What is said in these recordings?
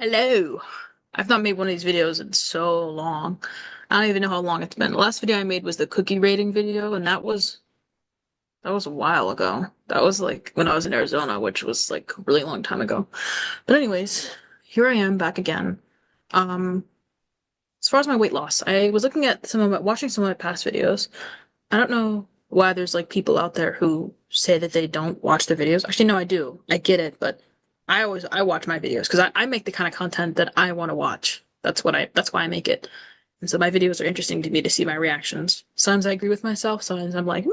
Hello. I've not made one of these videos in so long. I don't even know how long it's been. The last video I made was the cookie rating video, and that was a while ago. That was like when I was in Arizona, which was like a really long time ago. But anyways, here I am back again. Um, as far as my weight loss, I was looking at watching some of my past videos. I don't know why there's like people out there who say that they don't watch their videos. Actually, no, I do. I get it, but I watch my videos because I make the kind of content that I want to watch. That's why I make it. And so my videos are interesting to me to see my reactions. Sometimes I agree with myself, sometimes I'm like,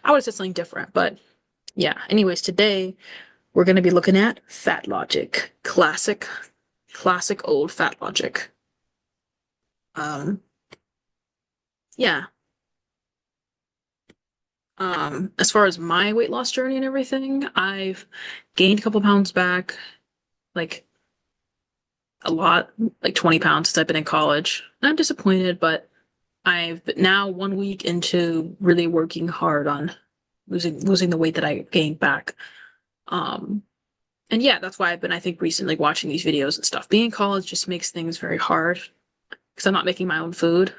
I would have said something different. But yeah. Anyways, today we're gonna be looking at Fat Logic. Classic old Fat Logic. Um, yeah. As far as my weight loss journey and everything, I've gained a couple pounds back, like a lot, like 20 pounds since I've been in college. I'm disappointed, but I've been now 1 week into really working hard on losing the weight that I gained back. Um, and yeah, that's why I've been, I think, recently watching these videos and stuff. Being in college just makes things very hard because I'm not making my own food.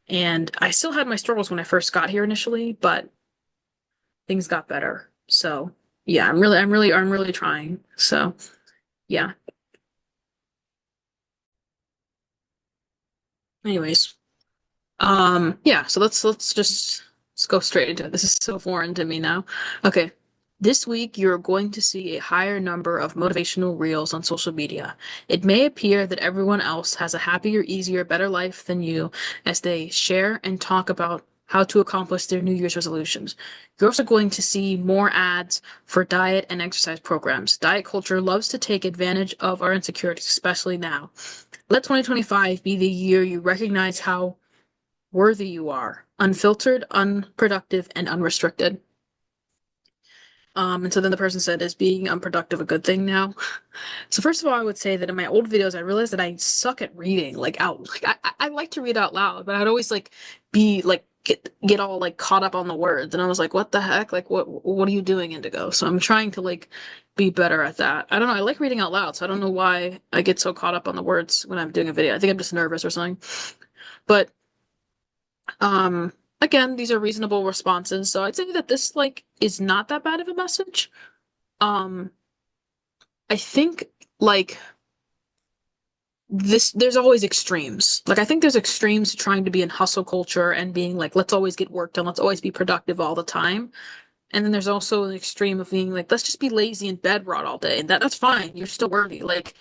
And I still had my struggles when I first got here initially, but things got better. So yeah, I'm really trying. So yeah. Anyways, yeah. So let's go straight into it. This is so foreign to me now. Okay. This week, you're going to see a higher number of motivational reels on social media. It may appear that everyone else has a happier, easier, better life than you as they share and talk about how to accomplish their New Year's resolutions. You're also going to see more ads for diet and exercise programs. Diet culture loves to take advantage of our insecurities, especially now. Let 2025 be the year you recognize how worthy you are, unfiltered, unproductive, and unrestricted. And so then the person said, is being unproductive a good thing now? So first of all, I would say that in my old videos, I realized that I suck at reading, like out. Like I like to read out loud, but I'd always like be like get all like caught up on the words, and I was like, what the heck? Like what are you doing, Indigo? So I'm trying to like be better at that. I don't know. I like reading out loud, so I don't know why I get so caught up on the words when I'm doing a video. I think I'm just nervous or something. But again, these are reasonable responses, so I'd say that this like is not that bad of a message. Um, I think like there's always extremes. Like I think there's extremes to trying to be in hustle culture and being like, let's always get work done, let's always be productive all the time. And then there's also an extreme of being like, let's just be lazy and bed rot all day. And that's fine. You're still worthy. Like,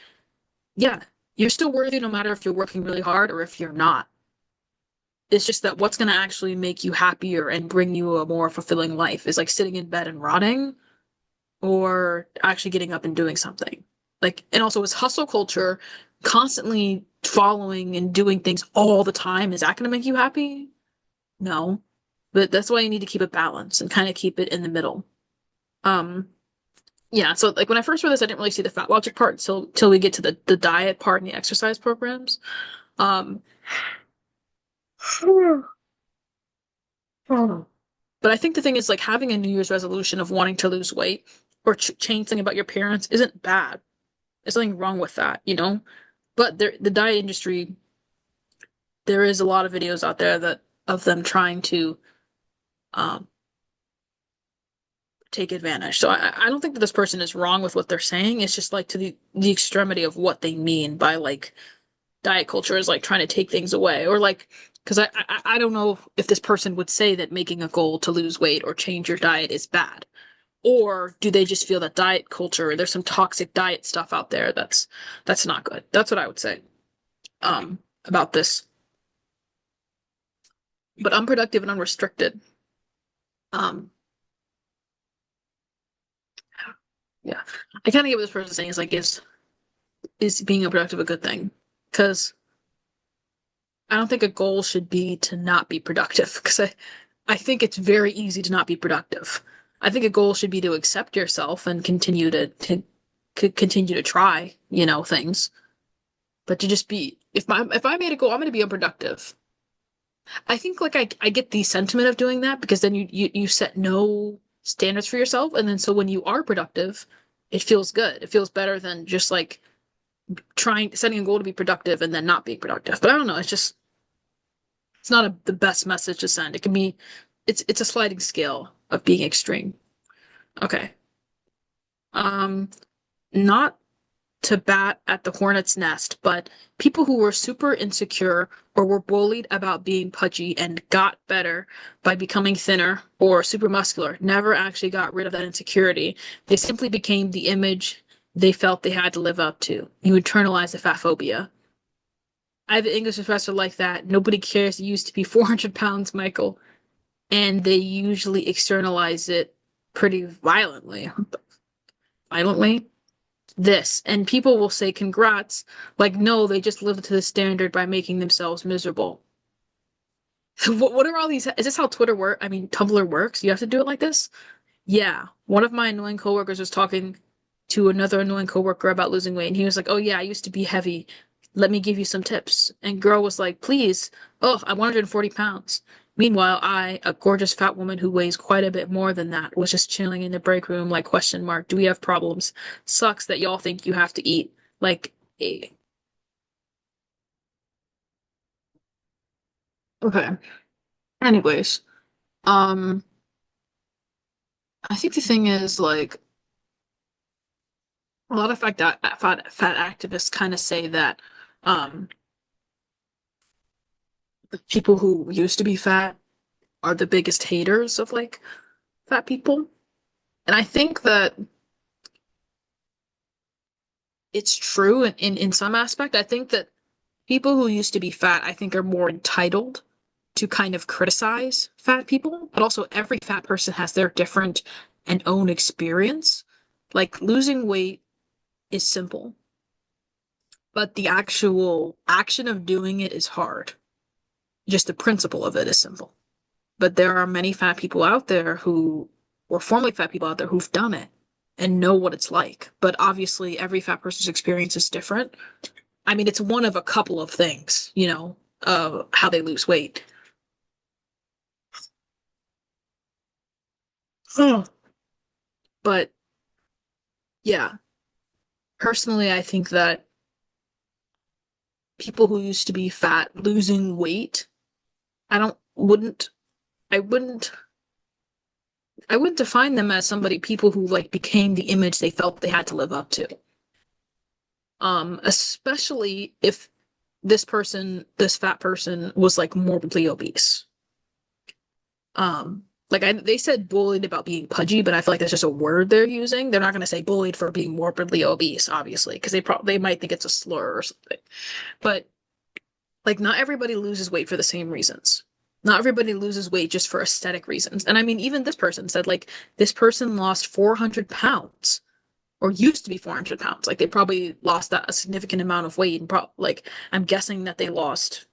yeah, you're still worthy no matter if you're working really hard or if you're not. It's just that what's gonna actually make you happier and bring you a more fulfilling life is like sitting in bed and rotting or actually getting up and doing something. Like, and also is hustle culture constantly following and doing things all the time, is that going to make you happy? No. But that's why you need to keep it balanced and kind of keep it in the middle. Um, yeah, so like when I first read this, I didn't really see the fat logic part till we get to the diet part and the exercise programs. Um, but I think the thing is like having a New Year's resolution of wanting to lose weight or change something about your appearance isn't bad. There's nothing wrong with that, you know? But the diet industry, there is a lot of videos out there that of them trying to um, take advantage. So I don't think that this person is wrong with what they're saying. It's just like to the extremity of what they mean by like diet culture is like trying to take things away or like because I don't know if this person would say that making a goal to lose weight or change your diet is bad. Or do they just feel that diet culture, there's some toxic diet stuff out there that's not good. That's what I would say about this. But unproductive and unrestricted. Um, yeah, I kind of get what this person's saying is like, is being unproductive a good thing? Because I don't think a goal should be to not be productive. Because I think it's very easy to not be productive. I think a goal should be to accept yourself and continue to try, things. But to just be if I made a goal, I'm going to be unproductive. I think like I get the sentiment of doing that because then you set no standards for yourself, and then so when you are productive, it feels good. It feels better than just like trying setting a goal to be productive and then not being productive. But I don't know. It's not the best message to send. It can be it's a sliding scale of being extreme. Okay. Um, not to bat at the hornet's nest, but people who were super insecure or were bullied about being pudgy and got better by becoming thinner or super muscular never actually got rid of that insecurity. They simply became the image they felt they had to live up to. You internalize the fat phobia. I have an English professor like that. Nobody cares. You used to be 400 pounds, Michael. And they usually externalize it pretty violently. Violently? This. And people will say congrats, like, no, they just lived to the standard by making themselves miserable. What are all these? Is this how Twitter work? I mean, Tumblr works? You have to do it like this? Yeah. One of my annoying coworkers was talking to another annoying coworker about losing weight, and he was like, "Oh yeah, I used to be heavy. Let me give you some tips." And girl was like, "Please." Oh, I'm 140 pounds. Meanwhile, I, a gorgeous fat woman who weighs quite a bit more than that, was just chilling in the break room like question mark, do we have problems? Sucks that y'all think you have to eat like a. Okay. Anyways, um, I think the thing is like a lot of fat activists kind of say that um the people who used to be fat are the biggest haters of like fat people. And I think that it's true in some aspect. I think that people who used to be fat, I think, are more entitled to kind of criticize fat people, but also every fat person has their different and own experience. Like losing weight is simple, but the actual action of doing it is hard. Just the principle of it is simple. But there are many fat people out there who, or formerly fat people out there who've done it and know what it's like. But obviously, every fat person's experience is different. I mean, it's one of a couple of things, how they lose weight. Oh. But yeah, personally, I think that people who used to be fat losing weight, I don't, wouldn't, I wouldn't, I wouldn't define them as people who like became the image they felt they had to live up to. Especially if this fat person was like morbidly obese. They said bullied about being pudgy, but I feel like that's just a word they're using. They're not going to say bullied for being morbidly obese, obviously, because they might think it's a slur or something. But like, not everybody loses weight for the same reasons. Not everybody loses weight just for aesthetic reasons. And I mean, even this person said like this person lost 400 pounds or used to be 400 pounds. Like they probably lost a significant amount of weight. And I'm guessing that they lost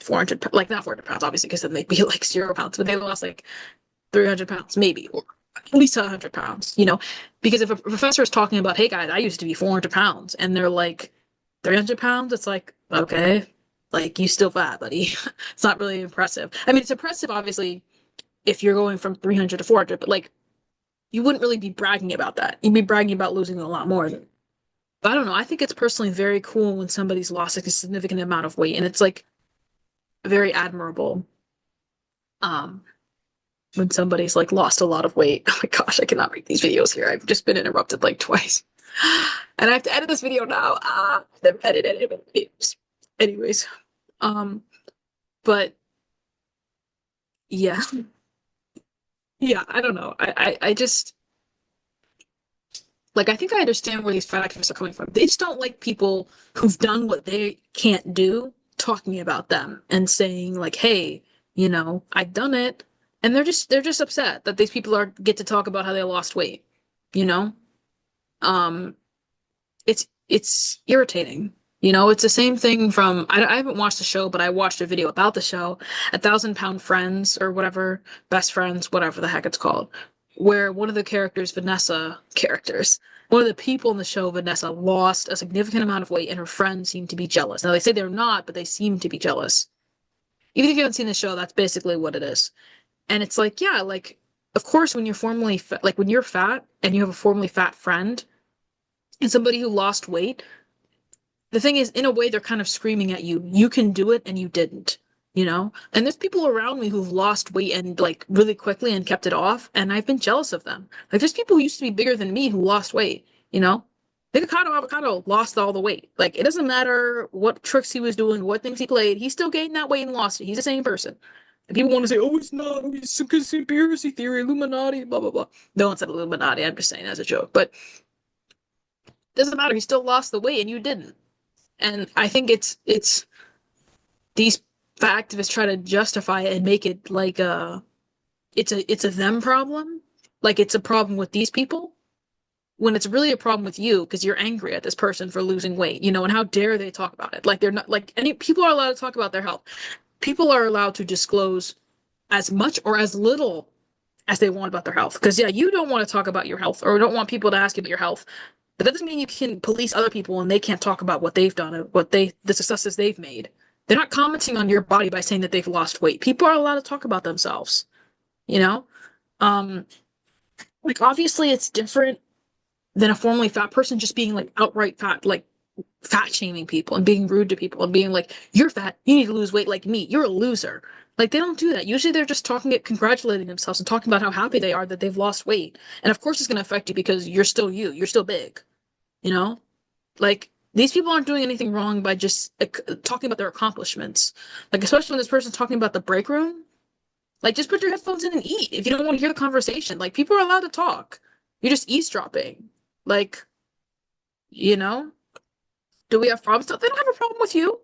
400, like not 400 pounds, obviously, because then they'd be like 0 pounds, but they lost like 300 pounds, maybe, or at least 100 pounds, Because if a professor is talking about, hey guys, I used to be 400 pounds, and they're like 300 pounds, it's like, okay, like you still fat, buddy. It's not really impressive. I mean, it's impressive, obviously, if you're going from 300 to 400, but like, you wouldn't really be bragging about that. You'd be bragging about losing a lot more. But I don't know. I think it's personally very cool when somebody's lost like a significant amount of weight, and it's like very admirable. Um, when somebody's like lost a lot of weight. Oh my gosh, I cannot make these videos here. I've just been interrupted like twice. And I have to edit this video now. I've edited it. Anyways, um, but yeah, yeah, I don't know. I just like I think I understand where these fat activists are coming from. They just don't like people who've done what they can't do talking about them and saying like, "Hey, I've done it." And they're just upset that these people are get to talk about how they lost weight, you know? Um, it's irritating. It's the same thing from I haven't watched the show, but I watched a video about the show, A Thousand Pound Friends or whatever, Best Friends, whatever the heck it's called, where one of the one of the people in the show, Vanessa, lost a significant amount of weight and her friends seem to be jealous. Now they say they're not, but they seem to be jealous. Even if you haven't seen the show, that's basically what it is. And it's like, yeah, like of course when you're formerly like when you're fat and you have a formerly fat friend and somebody who lost weight, the thing is, in a way, they're kind of screaming at you. You can do it and you didn't, you know? And there's people around me who've lost weight and like really quickly and kept it off, and I've been jealous of them. Like there's people who used to be bigger than me who lost weight, you know? Nikocado Avocado lost all the weight. Like it doesn't matter what tricks he was doing, what things he played, he still gained that weight and lost it. He's the same person. And people want to say, "Oh, it's not. It's a conspiracy theory, Illuminati, blah blah blah." No one said Illuminati. I'm just saying as a joke, but it doesn't matter. He still lost the weight, and you didn't. And I think it's these activists try to justify it and make it like it's a them problem, like it's a problem with these people when it's really a problem with you because you're angry at this person for losing weight, you know, and how dare they talk about it? Like they're not like any people are allowed to talk about their health. People are allowed to disclose as much or as little as they want about their health. Because yeah, you don't want to talk about your health or don't want people to ask you about your health. But that doesn't mean you can police other people and they can't talk about what they've done or the successes they've made. They're not commenting on your body by saying that they've lost weight. People are allowed to talk about themselves, you know? Um, like obviously it's different than a formerly fat person just being like outright fat, like fat shaming people and being rude to people and being like, "You're fat, you need to lose weight like me, you're a loser." Like they don't do that. Usually they're just congratulating themselves and talking about how happy they are that they've lost weight. And of course it's going to affect you because you're still you, you're still big, you know? Like these people aren't doing anything wrong by just talking about their accomplishments. Like especially when this person's talking about the break room, like just put your headphones in and eat if you don't want to hear the conversation. Like people are allowed to talk. You're just eavesdropping. Like, you know? Do we have problems? They don't have a problem with you.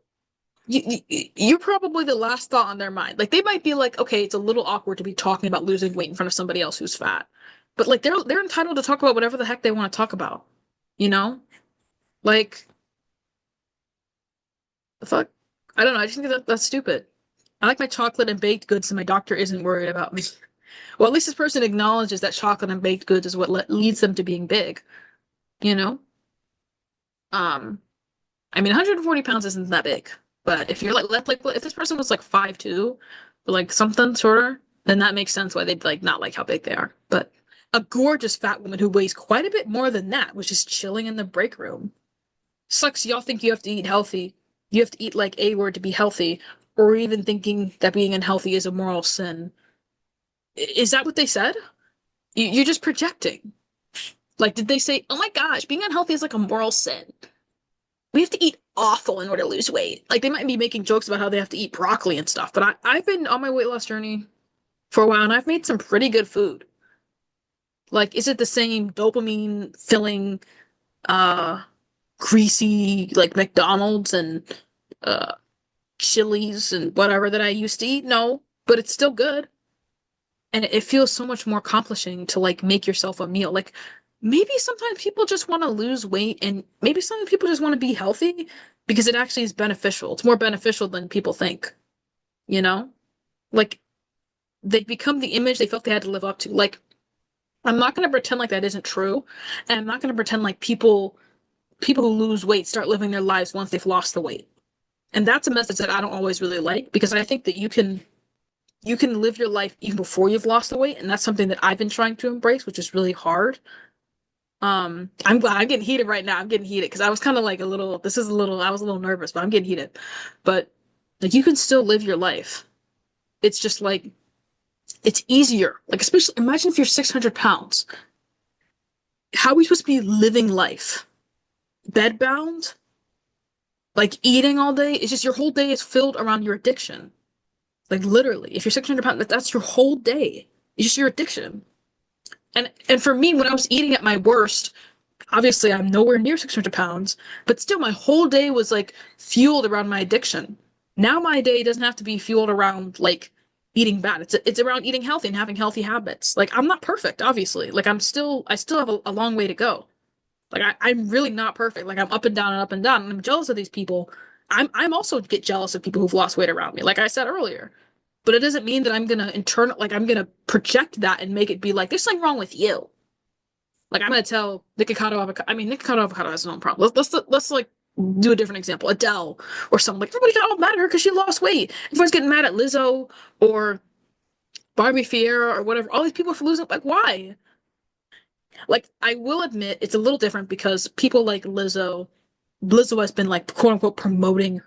You're probably the last thought on their mind. Like they might be like, okay, it's a little awkward to be talking about losing weight in front of somebody else who's fat, but like they're entitled to talk about whatever the heck they want to talk about. You know, like the fuck. I don't know. I just think that's stupid. I like my chocolate and baked goods, and my doctor isn't worried about me. Well, at least this person acknowledges that chocolate and baked goods is what leads them to being big. You know. Um. I mean, 140 pounds isn't that big, but if you're like if this person was like 5'2", or like something shorter, then that makes sense why they'd like not like how big they are. But a gorgeous fat woman who weighs quite a bit more than that was just chilling in the break room. Sucks y'all think you have to eat healthy. You have to eat like a word to be healthy, or even thinking that being unhealthy is a moral sin. Is that what they said? You're just projecting. Like, did they say, "Oh my gosh, being unhealthy is like a moral sin"? We have to eat awful in order to lose weight. Like they might be making jokes about how they have to eat broccoli and stuff, but I've been on my weight loss journey for a while and I've made some pretty good food. Like, is it the same dopamine filling, uh, greasy like McDonald's and uh Chili's and whatever that I used to eat? No, but it's still good. And it feels so much more accomplishing to like make yourself a meal. Like maybe sometimes people just want to lose weight and maybe some people just want to be healthy because it actually is beneficial. It's more beneficial than people think, you know? Like they become the image they felt they had to live up to. Like I'm not going to pretend like that isn't true, and I'm not going to pretend like people who lose weight start living their lives once they've lost the weight. And that's a message that I don't always really like because I think that you can live your life even before you've lost the weight, and that's something that I've been trying to embrace, which is really hard. I'm glad I'm getting heated right now. I'm getting heated because I was kind of like a little, I was a little nervous, but I'm getting heated. But like you can still live your life. It's just like it's easier. Like especially imagine if you're 600 pounds. How are we supposed to be living life? Bedbound? Like eating all day? It's just your whole day is filled around your addiction. Like literally, if you're 600 pounds, that's your whole day. It's just your addiction. And for me, when I was eating at my worst, obviously I'm nowhere near 600 pounds, but still my whole day was like fueled around my addiction. Now my day doesn't have to be fueled around like eating bad. It's around eating healthy and having healthy habits. Like I'm not perfect, obviously. Like I still have a long way to go. Like I'm really not perfect. Like I'm up and down and up and down. And I'm jealous of these people. I'm also get jealous of people who've lost weight around me, like I said earlier. But it doesn't mean that I'm gonna project that and make it be like there's something wrong with you. Like I'm gonna tell Nikocado Avocado. I mean, Nikocado Avocado has his own problem. Let's like do a different example. Adele or someone like everybody got all mad at her because she lost weight. Everyone's getting mad at Lizzo or Barbie Fiera or whatever. All these people for losing. Like why? Like I will admit it's a little different because people like Lizzo Lizzo has been like quote unquote promoting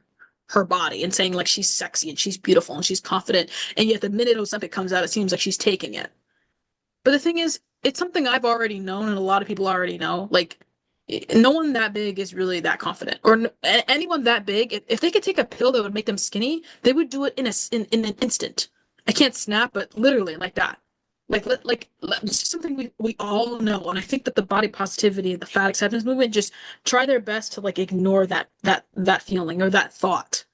her body and saying like she's sexy and she's beautiful and she's confident, and yet the minute Ozempic comes out, it seems like she's taking it. But the thing is, it's something I've already known and a lot of people already know. Like, no one that big is really that confident, or anyone that big. If they could take a pill that would make them skinny, they would do it in an instant. I can't snap, but literally like that. This is something we all know, and I think that the body positivity and the fat acceptance movement just try their best to like ignore that feeling or that thought.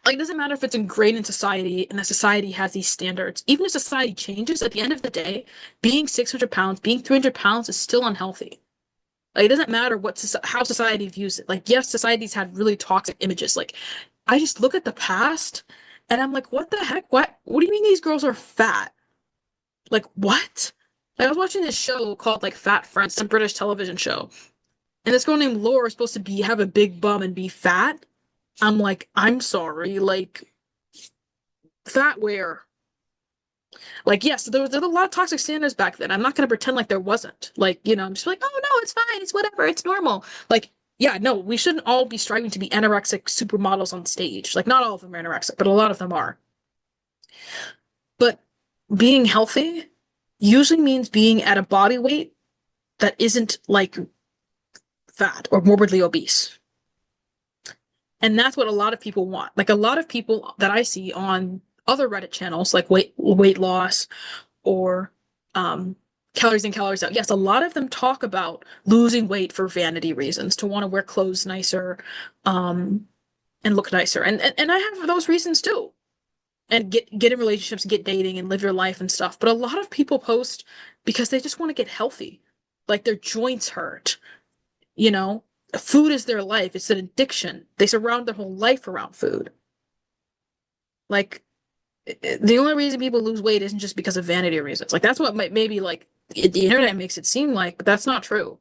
Like, it doesn't matter if it's ingrained in society and that society has these standards. Even if society changes, at the end of the day, being 600 pounds, being 300 pounds is still unhealthy. Like, it doesn't matter how society views it. Like, yes, society's had really toxic images. Like, I just look at the past and I'm like, what the heck? What do you mean these girls are fat? Like, what? Like, I was watching this show called like Fat Friends, some British television show. And this girl named Laura is supposed to be have a big bum and be fat. I'm like, I'm sorry, like fat where? Like, yes, there were a lot of toxic standards back then. I'm not gonna pretend like there wasn't. Like, I'm just like, oh no, it's fine, it's whatever, it's normal. Like, yeah, no, we shouldn't all be striving to be anorexic supermodels on stage. Like, not all of them are anorexic, but a lot of them are. But being healthy usually means being at a body weight that isn't like fat or morbidly obese. And that's what a lot of people want. Like a lot of people that I see on other Reddit channels, like weight loss or calories in, calories out. Yes, a lot of them talk about losing weight for vanity reasons, to want to wear clothes nicer, um, and look nicer. And I have those reasons too. And get in relationships, get dating, and live your life and stuff. But a lot of people post because they just want to get healthy. Like their joints hurt, you know? Food is their life. It's an addiction. They surround their whole life around food. Like the only reason people lose weight isn't just because of vanity reasons. Like that's what maybe like the internet makes it seem like, but that's not true.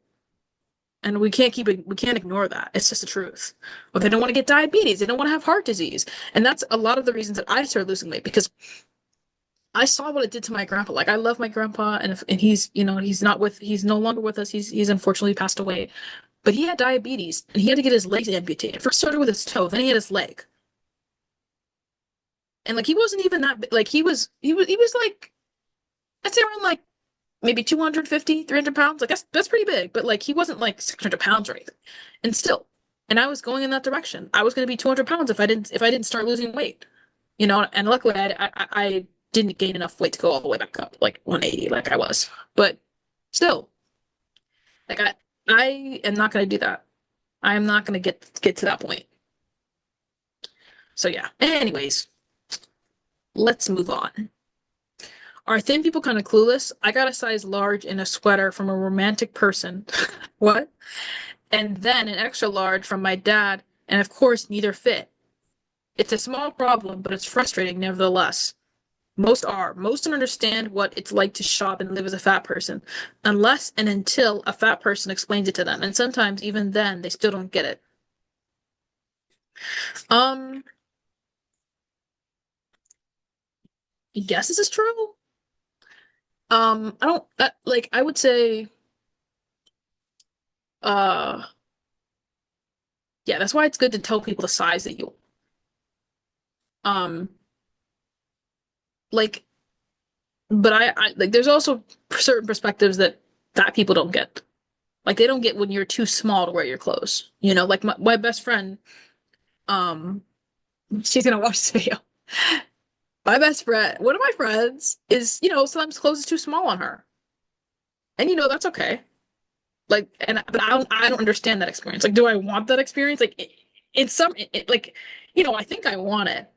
And we can't ignore that. It's just the truth. Or they don't want to get diabetes. They don't want to have heart disease. And that's a lot of the reasons that I started losing weight because I saw what it did to my grandpa. Like I love my grandpa and he's, he's no longer with us. He's unfortunately passed away. But he had diabetes and he had to get his legs amputated. First started with his toe, then he had his leg. And like he wasn't even that like he was like I'd say around like maybe 250, 300 pounds. Like that's pretty big, but like he wasn't like 600 pounds or anything. And still, and I was going in that direction. I was going to be 200 pounds if I didn't start losing weight. And luckily I didn't gain enough weight to go all the way back up like 180 like I was. But still, like I am not going to do that. I am not going to get to that point. So yeah. Anyways, let's move on. Are thin people kind of clueless? I got a size large in a sweater from a romantic person. What? And then an extra large from my dad, and of course, neither fit. It's a small problem, but it's frustrating nevertheless. Most are. Most don't understand what it's like to shop and live as a fat person, unless and until a fat person explains it to them. And sometimes, even then, they still don't get it. Um, I guess this is true. I don't like. I would say, uh, yeah, that's why it's good to tell people the size that you, um, like. But I like. There's also certain perspectives that fat people don't get. Like they don't get when you're too small to wear your clothes. Like my best friend, um, she's gonna watch this video. My best friend, one of my friends, is sometimes clothes is too small on her, and that's okay. Like, but I don't understand that experience. Like, do I want that experience? Like, like, I think I want it,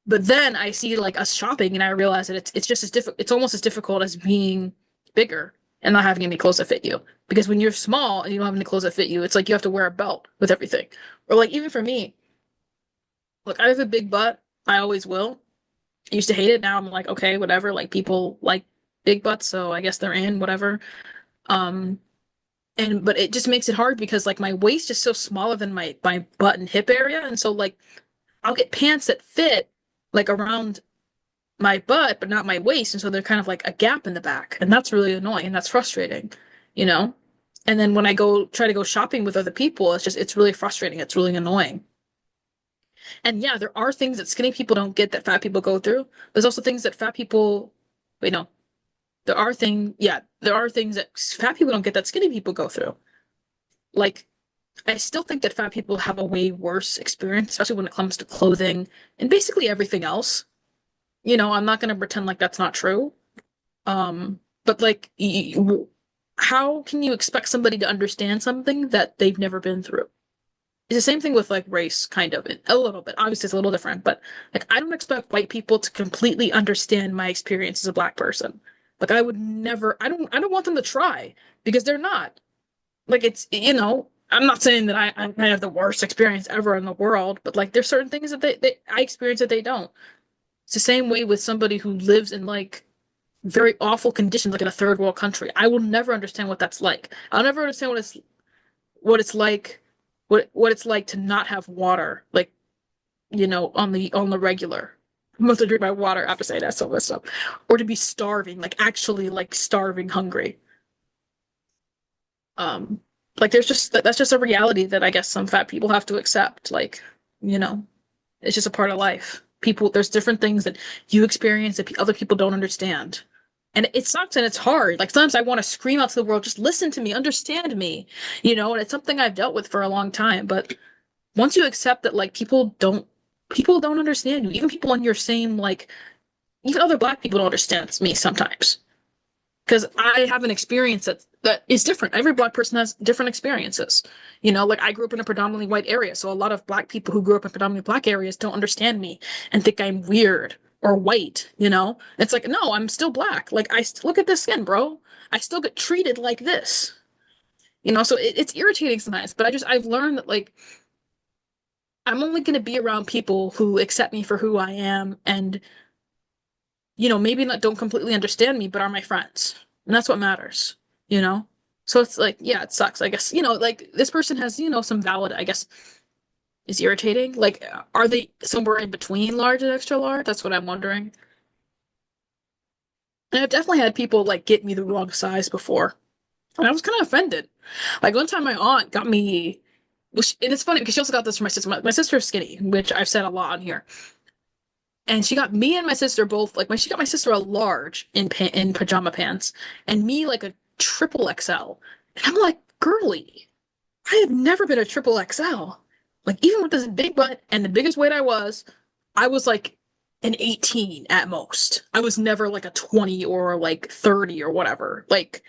but then I see like us shopping, and I realize that it's just as difficult. It's almost as difficult as being bigger and not having any clothes that fit you. Because when you're small and you don't have any clothes that fit you, it's like you have to wear a belt with everything. Or like even for me, look, I have a big butt. I always will. I used to hate it. Now I'm like, okay, whatever. Like people like big butts, so I guess they're in, whatever. Um, but it just makes it hard because like my waist is so smaller than my butt and hip area, and so like I'll get pants that fit like around my butt but not my waist, and so they're kind of like a gap in the back, and that's really annoying and that's frustrating, you know? And then when I go try to go shopping with other people, it's really frustrating. It's really annoying. And yeah, there are things that skinny people don't get that fat people go through. There's also things that fat people, wait, no, there are things that fat people don't get that skinny people go through. Like, I still think that fat people have a way worse experience, especially when it comes to clothing and basically everything else. I'm not going to pretend like that's not true. But like, how can you expect somebody to understand something that they've never been through? It's the same thing with like race, kind of, a little bit. Obviously, it's a little different, but like, I don't expect white people to completely understand my experience as a black person. Like, I would never, I don't want them to try because they're not. Like, I'm not saying that I have the worst experience ever in the world, but like, there's certain things that I experience that they don't. It's the same way with somebody who lives in like very awful conditions, like in a third world country. I will never understand what that's like. I'll never understand what it's like, what it's like to not have water, like, on the regular. I'm about to drink my water after saying that so much stuff. Or to be starving, like actually like starving hungry. Um, like that's just a reality that I guess some fat people have to accept. Like, you know, it's just a part of life. There's different things that you experience that other people don't understand. And it sucks and it's hard. Like sometimes I want to scream out to the world, just listen to me, understand me, and it's something I've dealt with for a long time. But once you accept that like people don't understand you, even people in your same like even other black people don't understand me sometimes. Because I have an experience that is different. Every black person has different experiences. Like I grew up in a predominantly white area, so a lot of black people who grew up in predominantly black areas don't understand me and think I'm weird or white. It's like, no, I'm still black. Like look at this skin, bro. I still get treated like this. So it's irritating sometimes, but I've learned that like I'm only going to be around people who accept me for who I am and maybe not don't completely understand me, but are my friends. And that's what matters, you know? So it's like, yeah, it sucks. I guess, like this person has, some valid, I guess, is irritating. Like, are they somewhere in between large and extra large? That's what I'm wondering. And I've definitely had people like get me the wrong size before. And I was kind of offended. Like one time my aunt got me, and it's funny because she also got this from my sister. My sister's skinny, which I've said a lot on here. And she got me and my sister both like she got my sister a large in pajama pants and me like a triple XL. And I'm like, girly, I have never been a triple XL. Like even with this big butt and the biggest weight I was like an 18 at most. I was never like a 20 or like 30 or whatever. Like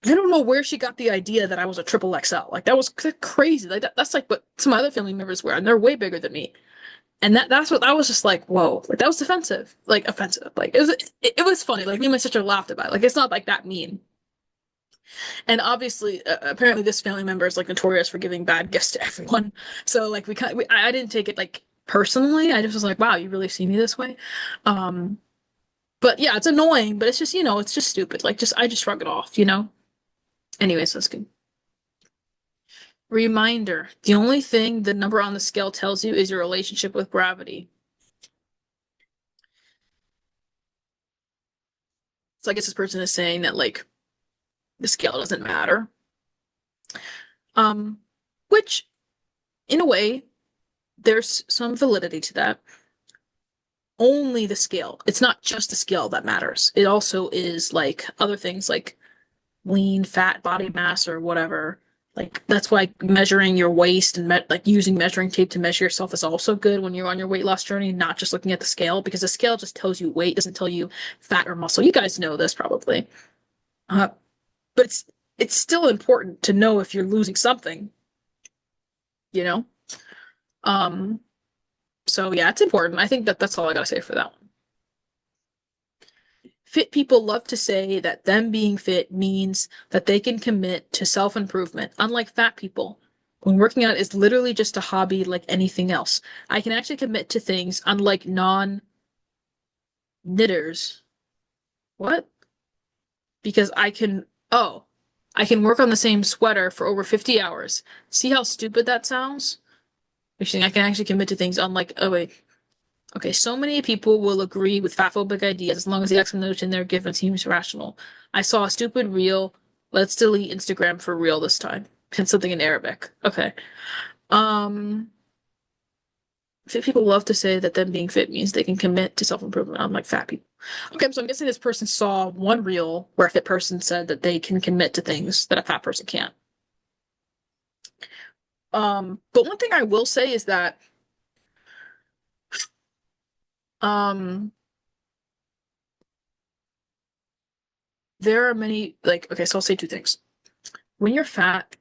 I don't know where she got the idea that I was a triple XL. Like that was crazy. Like that's like what some other family members wear, and they're way bigger than me. And that's what I was just like, whoa, like that was offensive, like offensive. Like it was funny. Like me and my sister laughed about it. Like it's not like that mean. And obviously, apparently, this family member is like notorious for giving bad gifts to everyone. So like I didn't take it like personally. I just was like, wow, you really see me this way. Um, but yeah, it's annoying, but it's just it's just stupid. Like I just shrug it off. Anyways, that's good. Reminder: the only thing the number on the scale tells you is your relationship with gravity. So I guess this person is saying that like the scale doesn't matter. Um, which in a way, there's some validity to that. Only the scale. It's not just the scale that matters. It also is like other things like lean, fat, body mass, or whatever. Like that's why measuring your waist and like using measuring tape to measure yourself is also good when you're on your weight loss journey, not just looking at the scale because the scale just tells you weight, doesn't tell you fat or muscle. You guys know this probably. Uh, but it's still important to know if you're losing something, you know? Um, so yeah, it's important. I think that's all I gotta say for that one. Fit people love to say that them being fit means that they can commit to self-improvement, unlike fat people. When working out is literally just a hobby like anything else. I can actually commit to things unlike non-knitters. What? Because I can work on the same sweater for over 50 hours. See how stupid that sounds? You're saying I can actually commit to things unlike, oh wait. Okay, so many people will agree with fatphobic ideas as long as the explanation they're given seems rational. I saw a stupid reel Let's delete Instagram for real this time. And something in Arabic. Okay. Um, Fit people love to say that them being fit means they can commit to self-improvement. I'm like fat people. Okay, so I'm guessing this person saw one reel where a fit person said that they can commit to things that a fat person can't. But one thing I will say is that um there are many like okay, so I'll say two things. When you're fat,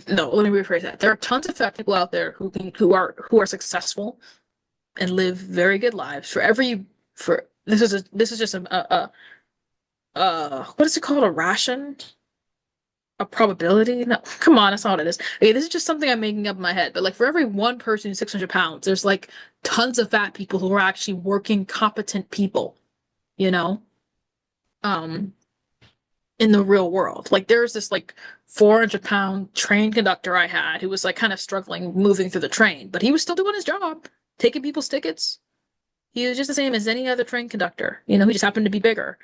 no, let me rephrase that. There are tons of fat people out there who are successful and live very good lives. For every for this is just what is it called? A ration? A probability? No, come on, that's not what it is. Okay, this is just something I'm making up in my head. But like for every one person who's 600 pounds, there's like tons of fat people who are actually working, competent people, you know, um, in the real world. Like there's this like 400-pound train conductor I had who was like kind of struggling moving through the train, but he was still doing his job, taking people's tickets. He was just the same as any other train conductor. He just happened to be bigger.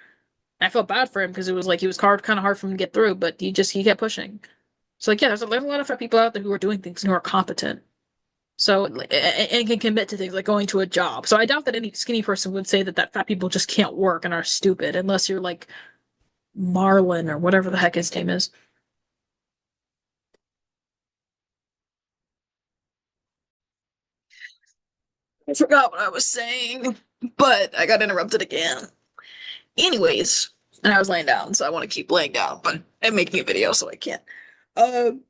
I felt bad for him because it was like he was hard, kind of hard for him to get through, but he kept pushing. So like yeah, there's a lot of fat people out there who are doing things and who are competent. So and can commit to things like going to a job. So I doubt that any skinny person would say that fat people just can't work and are stupid unless you're like Marlon or whatever the heck his name is. I forgot what I was saying, but I got interrupted again. Anyways, and I was laying down, so I want to keep laying down, but I'm making a video, so I can't. Um,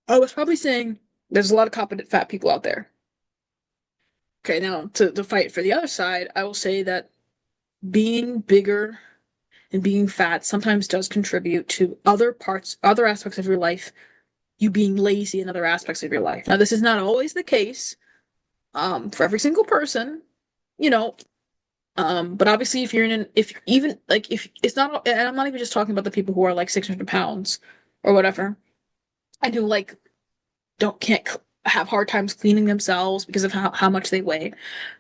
I was probably saying there's a lot of competent fat people out there. Okay, now to fight for the other side, I will say that being bigger and being fat sometimes does contribute to other aspects of your life, you being lazy in other aspects of your life. Now, this is not always the case, for every single person, you know, but obviously if even like if it's not, and I'm not even just talking about the people who are like 600 pounds or whatever, and who like don't can't have hard times cleaning themselves because of how much they weigh.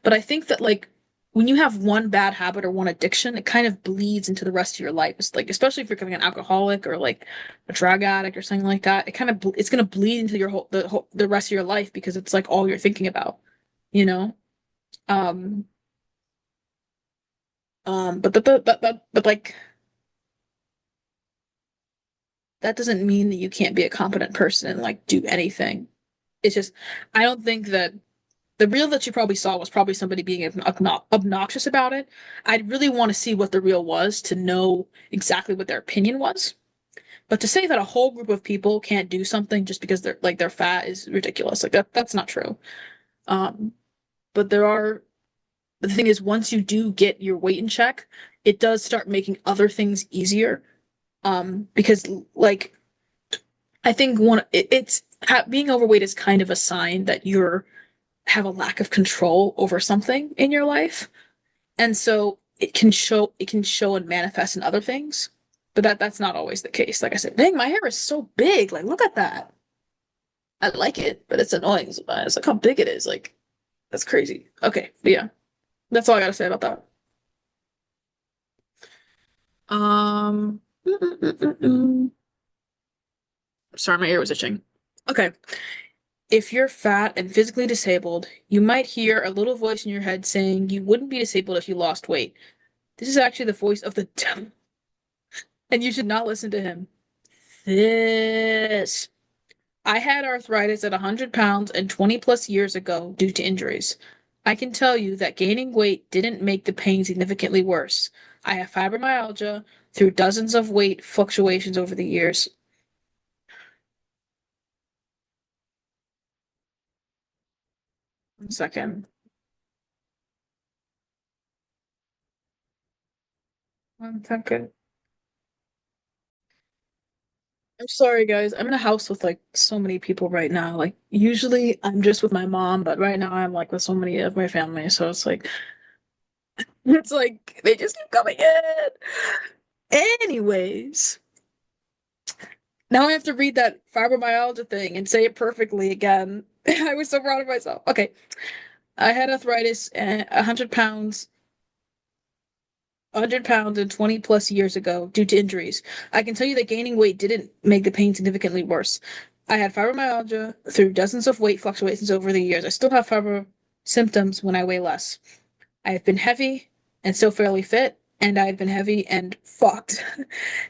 But I think that like when you have one bad habit or one addiction, it kind of bleeds into the rest of your life. It's like especially if you're becoming an alcoholic or like a drug addict or something like that, it's gonna bleed into your the rest of your life because it's like all you're thinking about, you know? Um but like that doesn't mean that you can't be a competent person and like do anything. It's just I don't think that the reel that you probably saw was probably somebody being obnoxious about it. I'd really want to see what the reel was to know exactly what their opinion was. But to say that a whole group of people can't do something just because they're fat is ridiculous. Like that's not true. Um, but the thing is once you do get your weight in check, it does start making other things easier. Because like I think it's being overweight is kind of a sign that you're have a lack of control over something in your life. And so it can show and manifest in other things. But that's not always the case. Like I said, dang, my hair is so big. Like, look at that. I like it, but it's annoying sometimes. Like how big it is. Like, that's crazy. Okay, but yeah. That's all I gotta say about that. Um Sorry, my ear was itching. Okay. If you're fat and physically disabled, you might hear a little voice in your head saying you wouldn't be disabled if you lost weight. This is actually the voice of the devil, and you should not listen to him. This. I had arthritis at 100 pounds and 20 plus years ago due to injuries. I can tell you that gaining weight didn't make the pain significantly worse. I have fibromyalgia through dozens of weight fluctuations over the years. 1 second. 1 second. I'm sorry, guys. I'm in a house with like so many people right now. Like, usually I'm just with my mom, but right now I'm like with so many of my family. So it's like they just keep coming in. Anyways, now I have to read that fibromyalgia thing and say it perfectly again. I was so proud of myself. Okay. I had arthritis at 100 pounds 100 pounds and 20 plus years ago due to injuries. I can tell you that gaining weight didn't make the pain significantly worse. I had fibromyalgia through dozens of weight fluctuations over the years. I still have fibro symptoms when I weigh less. I have been heavy and still fairly fit, and I've been heavy and fucked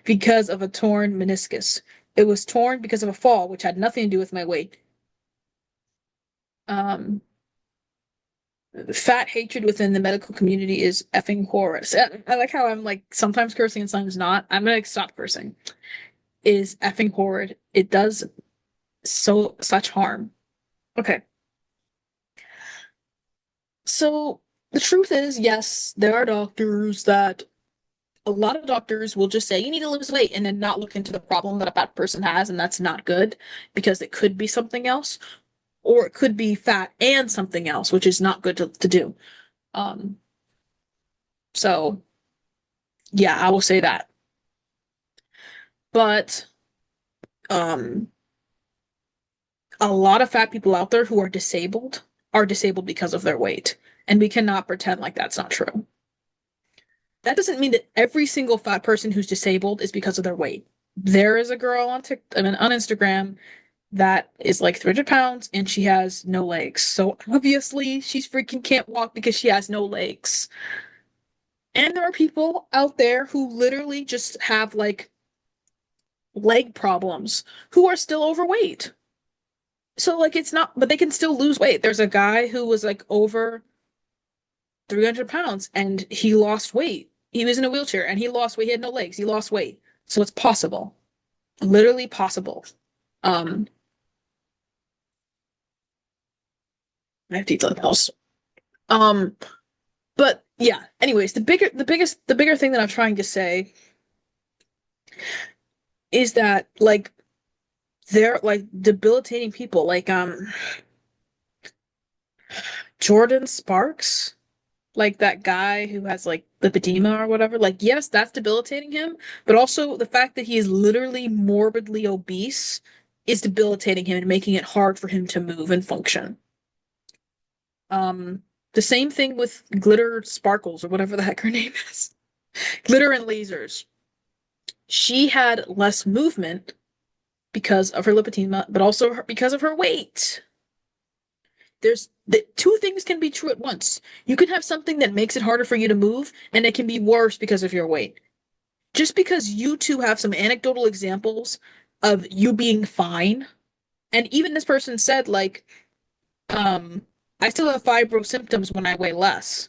because of a torn meniscus. It was torn because of a fall, which had nothing to do with my weight. Um, Fat hatred within the medical community is effing horrors. I like how I'm like sometimes cursing and sometimes not. I'm gonna stop cursing. Is effing horrid. It does such harm. Okay. So the truth is, yes, there are doctors that a lot of doctors will just say you need to lose weight and then not look into the problem that a fat person has, and that's not good because it could be something else, or it could be fat and something else, which is not good to do. Um, so yeah, I will say that. But um, a lot of fat people out there who are disabled because of their weight, and we cannot pretend like that's not true. That doesn't mean that every single fat person who's disabled is because of their weight. There is a girl on TikTok, I mean, on Instagram that is like 300 pounds and she has no legs. So obviously she's freaking can't walk because she has no legs. And there are people out there who literally just have like leg problems who are still overweight. So like it's not, but they can still lose weight. There's a guy who was like over 300 pounds and he lost weight. He was in a wheelchair and he lost weight. He had no legs. He lost weight. So it's possible. Literally possible. Um, I have to eat something else. Um, but yeah, anyways, the bigger thing that I'm trying to say is that like they're like debilitating people like Jordan Sparks, like that guy who has like lipedema or whatever. Like yes, that's debilitating him, but also the fact that he is literally morbidly obese is debilitating him and making it hard for him to move and function. The same thing with Glitter Sparkles or whatever the heck her name is. Glitter and Lasers. She had less movement because of her lipedema, but also because of her weight. There's the two things can be true at once. You can have something that makes it harder for you to move, and it can be worse because of your weight. Just because you two have some anecdotal examples of you being fine, and even this person said, like, um, I still have fibro symptoms when I weigh less.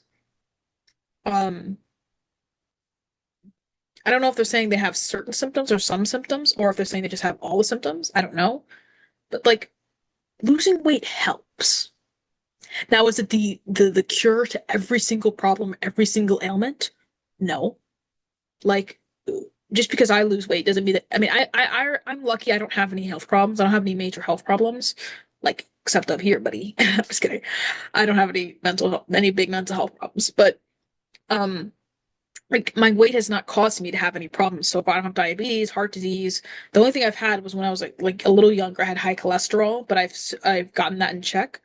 Um, I don't know if they're saying they have certain symptoms or some symptoms, or if they're saying they just have all the symptoms. I don't know. But like losing weight helps. Now, is it the cure to every single problem, every single ailment? No. Like just because I lose weight doesn't mean that. I mean, I'm lucky. I don't have any health problems. I don't have any major health problems, like except up here, buddy. I'm just kidding. I don't have any big mental health problems. But um, like my weight has not caused me to have any problems so far. I don't have diabetes, heart disease. The only thing I've had was when I was like a little younger. I had high cholesterol, but I've gotten that in check.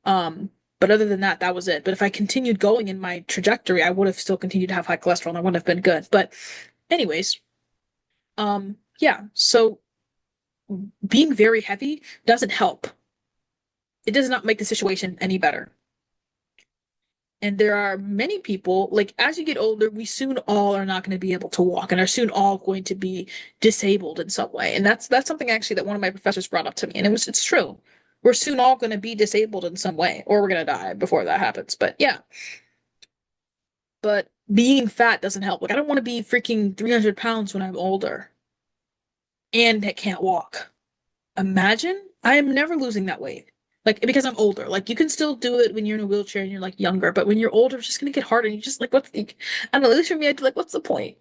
Um, but other than that, that was it. But if I continued going in my trajectory, I would have still continued to have high cholesterol and I wouldn't have been good. But anyways, yeah. So being very heavy doesn't help. It does not make the situation any better. And there are many people, like as you get older, we soon all are not going to be able to walk and are soon all going to be disabled in some way. And that's something actually that one of my professors brought up to me. And it's true. We're soon all going to be disabled in some way, or we're going to die before that happens. But yeah, but being fat doesn't help. Like I don't want to be freaking 300 pounds when I'm older and I can't walk. Imagine I am never losing that weight. Like because I'm older. Like you can still do it when you're in a wheelchair and you're like younger, but when you're older, it's just gonna get harder. And you just like what's the I don't know, at least for me, I'd be like, what's the point?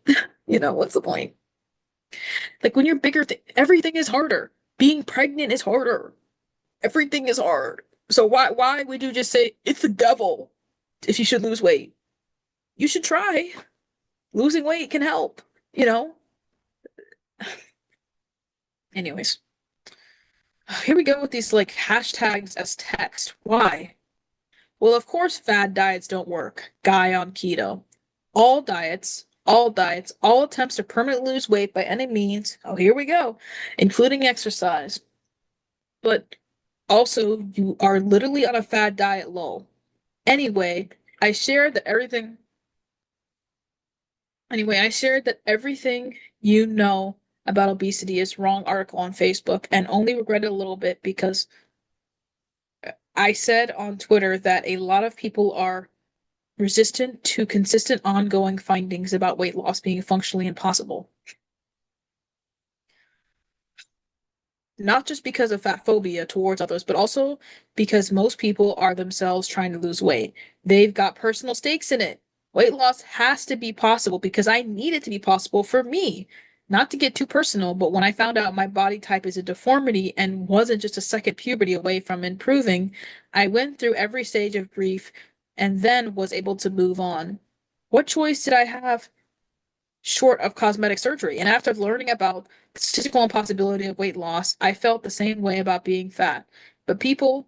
You know, what's the point? Like when you're bigger, everything is harder. Being pregnant is harder. Everything is hard. So why would you just say it's the devil if you should lose weight? You should try. Losing weight can help, you know? Anyways, here we go with these like hashtags as text. Why? Well, of course, fad diets don't work. Guy on keto. all diets, all attempts to permanently lose weight by any means, oh, here we go, including exercise. But also, you are literally on a fad diet low. Anyway, I shared that everything, I shared that everything you know about obesity is wrong article on Facebook and only regretted a little bit because I said on Twitter that a lot of people are resistant to consistent ongoing findings about weight loss being functionally impossible. Not just because of fat phobia towards others, but also because most people are themselves trying to lose weight. They've got personal stakes in it. Weight loss has to be possible because I need it to be possible for me. Not to get too personal, but when I found out my body type is a deformity and wasn't just a second puberty away from improving, I went through every stage of grief and then was able to move on. What choice did I have short of cosmetic surgery? And after learning about the statistical impossibility of weight loss, I felt the same way about being fat. But people,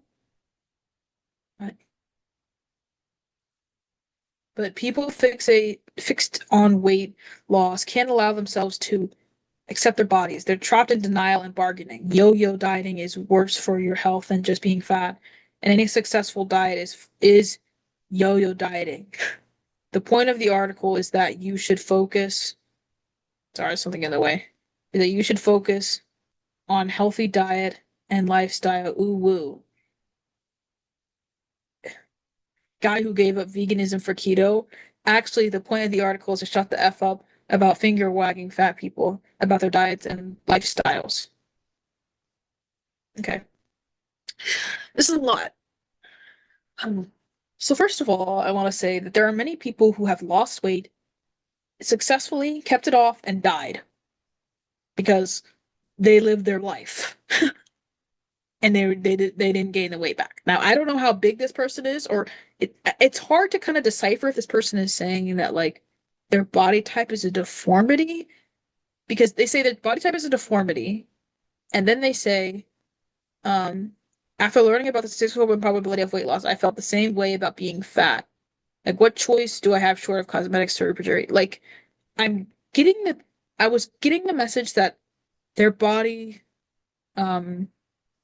but people fixed on weight loss can't allow themselves to accept their bodies. They're trapped in denial and bargaining. Yo-yo dieting is worse for your health than just being fat, and any successful diet is yo-yo dieting. The point of the article is that you should focus. Sorry, something in the way. Is that you should focus on healthy diet and lifestyle. Ooh woo. Guy who gave up veganism for keto. Actually, the point of the article is to shut the F up about finger wagging fat people about their diets and lifestyles. Okay. This is a lot. Um, so first of all, I want to say that there are many people who have lost weight, successfully kept it off, and died because they lived their life. And they didn't gain the weight back. Now, I don't know how big this person is, or it's hard to kind of decipher if this person is saying that like their body type is a deformity because they say their body type is a deformity, and then they say, um, after learning about the statistical improbability of weight loss, I felt the same way about being fat. Like, what choice do I have short of cosmetic surgery? Like, I'm getting the I was getting the message that their body, um,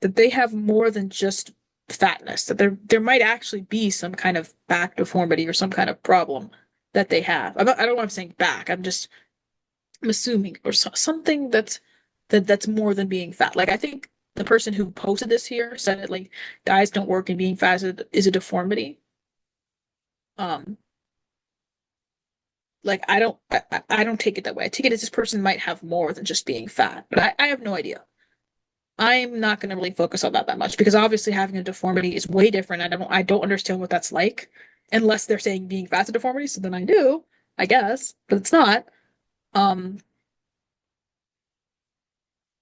that they have more than just fatness, that there might actually be some kind of back deformity or some kind of problem that they have. I don't know if I'm saying back. I'm assuming or something that's more than being fat. Like I think the person who posted this here said it like diets don't work and being fat is a deformity. Um, like I don't take it that way. I take it as this person might have more than just being fat, but I have no idea. I'm not going to really focus on that much because obviously having a deformity is way different. I don't understand what that's like unless they're saying being fat's a deformity. So then I do, I guess, but it's not. Um,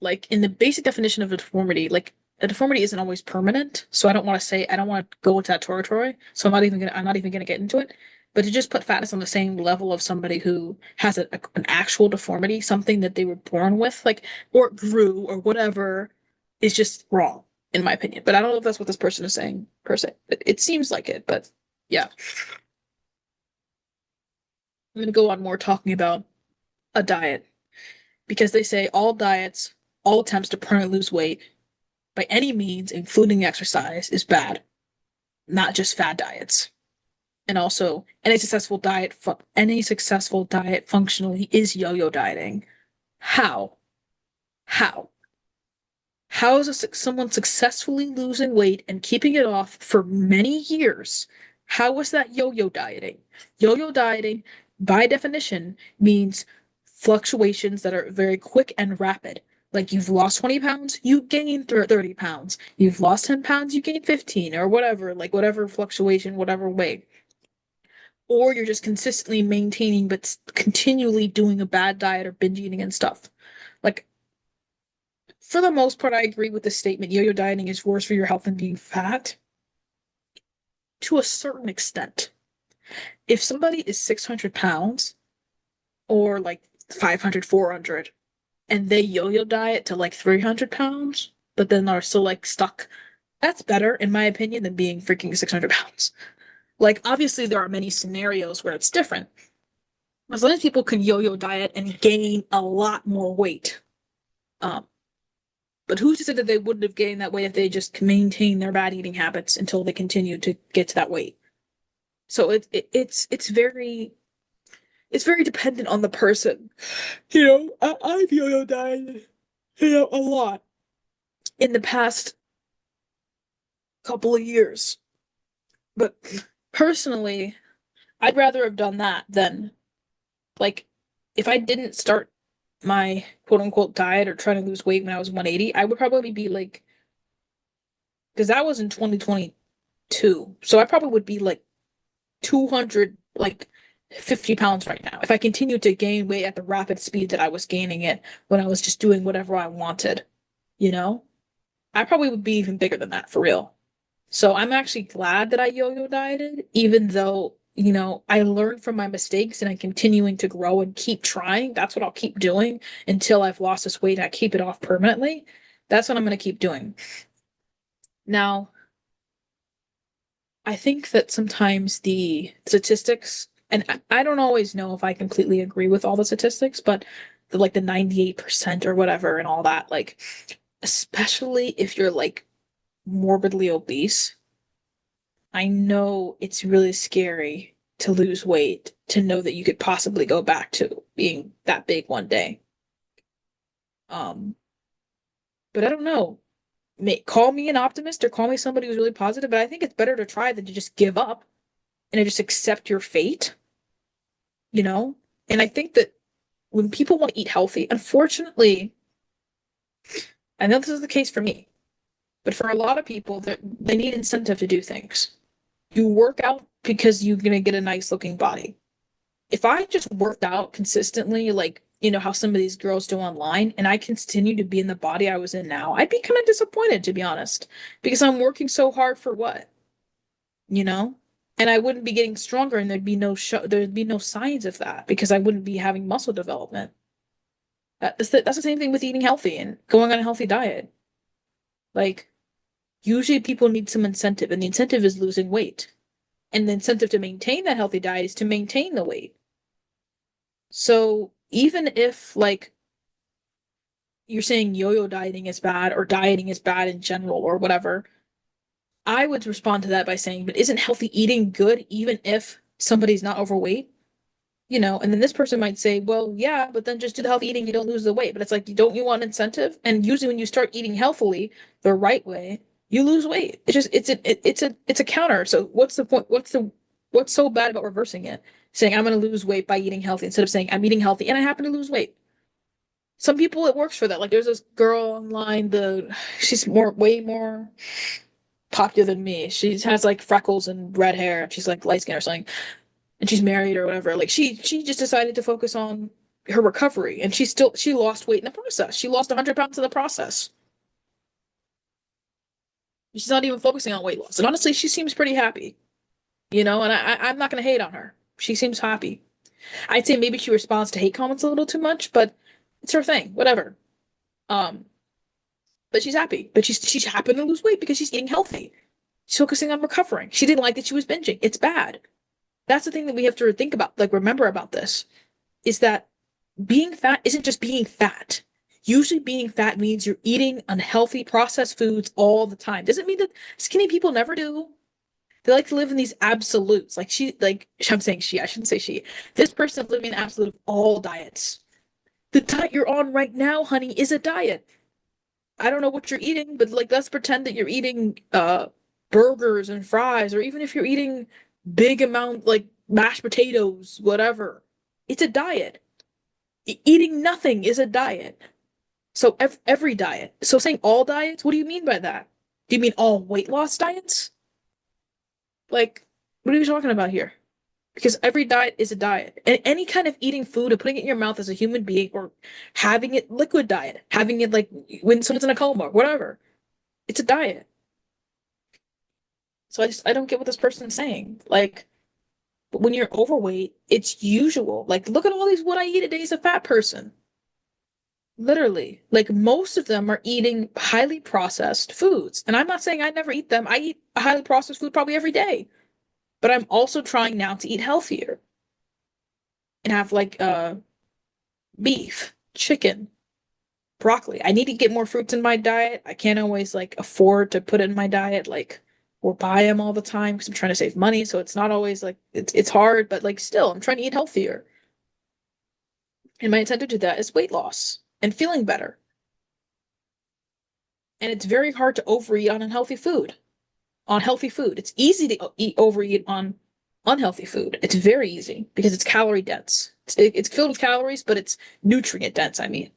like in the basic definition of a deformity, like a deformity isn't always permanent. So I don't want to go into that territory. So I'm not even gonna get into it. But to just put fatness on the same level of somebody who has an actual deformity, something that they were born with, like, or grew or whatever, is just wrong, in my opinion. But I don't know if that's what this person is saying per se. It seems like it, but yeah. I'm gonna go on more talking about a diet because they say all diets, all attempts to permanently lose weight by any means, including exercise, is bad, not just fad diets. And also, any successful diet functionally is yo-yo dieting. How? How? How is someone successfully losing weight and keeping it off for many years? How is that yo-yo dieting? Yo-yo dieting, by definition, means fluctuations that are very quick and rapid. Like you've lost 20 pounds, you gain 30 pounds. You've lost 10 pounds, you gain 15 or whatever, like whatever fluctuation, whatever weight. Or you're just consistently maintaining but continually doing a bad diet or binge eating and stuff. Like for the most part, I agree with the statement yo-yo dieting is worse for your health than being fat to a certain extent. If somebody is 600 pounds or like 500, 400, and they yo-yo diet to like 300 pounds, but then are still like stuck, that's better, in my opinion, than being freaking 600 pounds. Like, obviously, there are many scenarios where it's different. As long as people can yo-yo diet and gain a lot more weight. Um, but who's to say that they wouldn't have gained that weight if they just maintained their bad eating habits until they continued to get to that weight? So it's very dependent on the person. I've yo-yo dieted, a lot in the past couple of years. But personally, I'd rather have done that than like if I didn't start my quote unquote diet or trying to lose weight when I was 180, I would probably be like, because that was in 2022. So I probably would be like 200, like 50 pounds right now. If I continued to gain weight at the rapid speed that I was gaining it when I was just doing whatever I wanted, you know, I probably would be even bigger than that for real. So I'm actually glad that I yo-yo dieted, even though, I learned from my mistakes and I'm continuing to grow and keep trying. That's what I'll keep doing until I've lost this weight and I keep it off permanently. That's what I'm going to keep doing. Now, I think that sometimes the statistics, and I don't always know if I completely agree with all the statistics, but the 98% or whatever and all that, like, especially if you're like morbidly obese, I know it's really scary to lose weight, to know that you could possibly go back to being that big one day. Um, but I don't know. Call me an optimist or call me somebody who's really positive, but I think it's better to try than to just give up and to just accept your fate, you know? And I think that when people want to eat healthy, unfortunately, I know this is the case for me, but for a lot of people, they need incentive to do things. You work out because you're going to get a nice looking body. If I just worked out consistently, like, how some of these girls do online, and I continue to be in the body I was in now, I'd be kind of disappointed, to be honest, because I'm working so hard for what, you know? And I wouldn't be getting stronger, and there'd be no signs of that because I wouldn't be having muscle development. That's the same thing with eating healthy and going on a healthy diet. Like, usually people need some incentive, and the incentive is losing weight. And the incentive to maintain that healthy diet is to maintain the weight. So even if like you're saying yo-yo dieting is bad or dieting is bad in general or whatever, I would respond to that by saying, but isn't healthy eating good even if somebody's not overweight? And then this person might say, well, yeah, but then just do the healthy eating, you don't lose the weight. But it's like, don't you want incentive? And usually when you start eating healthily the right way, you lose weight. It's a counter. So what's the point? What's so bad about reversing it? Saying I'm going to lose weight by eating healthy instead of saying I'm eating healthy and I happen to lose weight. Some people it works for that. Like there's this girl online, she's way more popular than me. She has like freckles and red hair. She's like light skin or something, and she's married or whatever. Like she just decided to focus on her recovery, and she lost weight in the process. She lost 100 pounds in the process. She's not even focusing on weight loss, and honestly, she seems pretty happy. And I'm not gonna hate on her. She seems happy. I'd say maybe she responds to hate comments a little too much, but it's her thing. Whatever. Um, but she's happy. But she's happy to lose weight because she's eating healthy. She's focusing on recovering. She didn't like that she was binging. It's bad. That's the thing that we have to think about, like remember about this, is that being fat isn't just being fat. Usually being fat means you're eating unhealthy processed foods all the time. Doesn't mean that skinny people never do. They like to live in these absolutes. I'm saying she, I shouldn't say she. This person living in absolute of all diets. The diet you're on right now, honey, is a diet. I don't know what you're eating, but like let's pretend that you're eating burgers and fries, or even if you're eating big amount like mashed potatoes, whatever. It's a diet. Eating nothing is a diet. So every diet. So saying all diets, what do you mean by that? Do you mean all weight loss diets? Like, what are you talking about here? Because every diet is a diet. And any kind of eating food or putting it in your mouth as a human being or having it liquid diet, having it like when someone's in a coma, whatever. It's a diet. So I don't get what this person's saying. Like, when you're overweight, it's usual. Like, look at all these what I eat a day as a fat person. Literally. Like most of them are eating highly processed foods. And I'm not saying I never eat them. I eat a highly processed food probably every day. But I'm also trying now to eat healthier. and have like beef, chicken, broccoli. I need to get more fruits in my diet. I can't always like afford to put it in my diet like or buy them all the time because I'm trying to save money. So it's not always like it's hard, but like still I'm trying to eat healthier. And my incentive to that is weight loss and feeling better. And it's very hard to overeat on unhealthy food. On healthy food. It's easy to eat overeat on unhealthy food. It's very easy because it's calorie dense. It's filled with calories, but it's nutrient dense, I mean.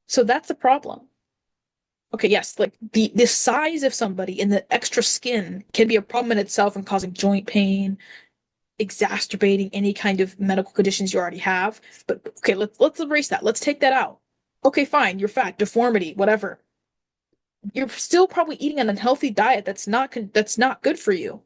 So that's the problem. Okay, yes, like the size of somebody and the extra skin can be a problem in itself and causing joint pain, exacerbating any kind of medical conditions you already have. But okay, let's erase that. Let's take that out. Okay, fine, you're fat, deformity, whatever. You're still probably eating an unhealthy diet that's not good for you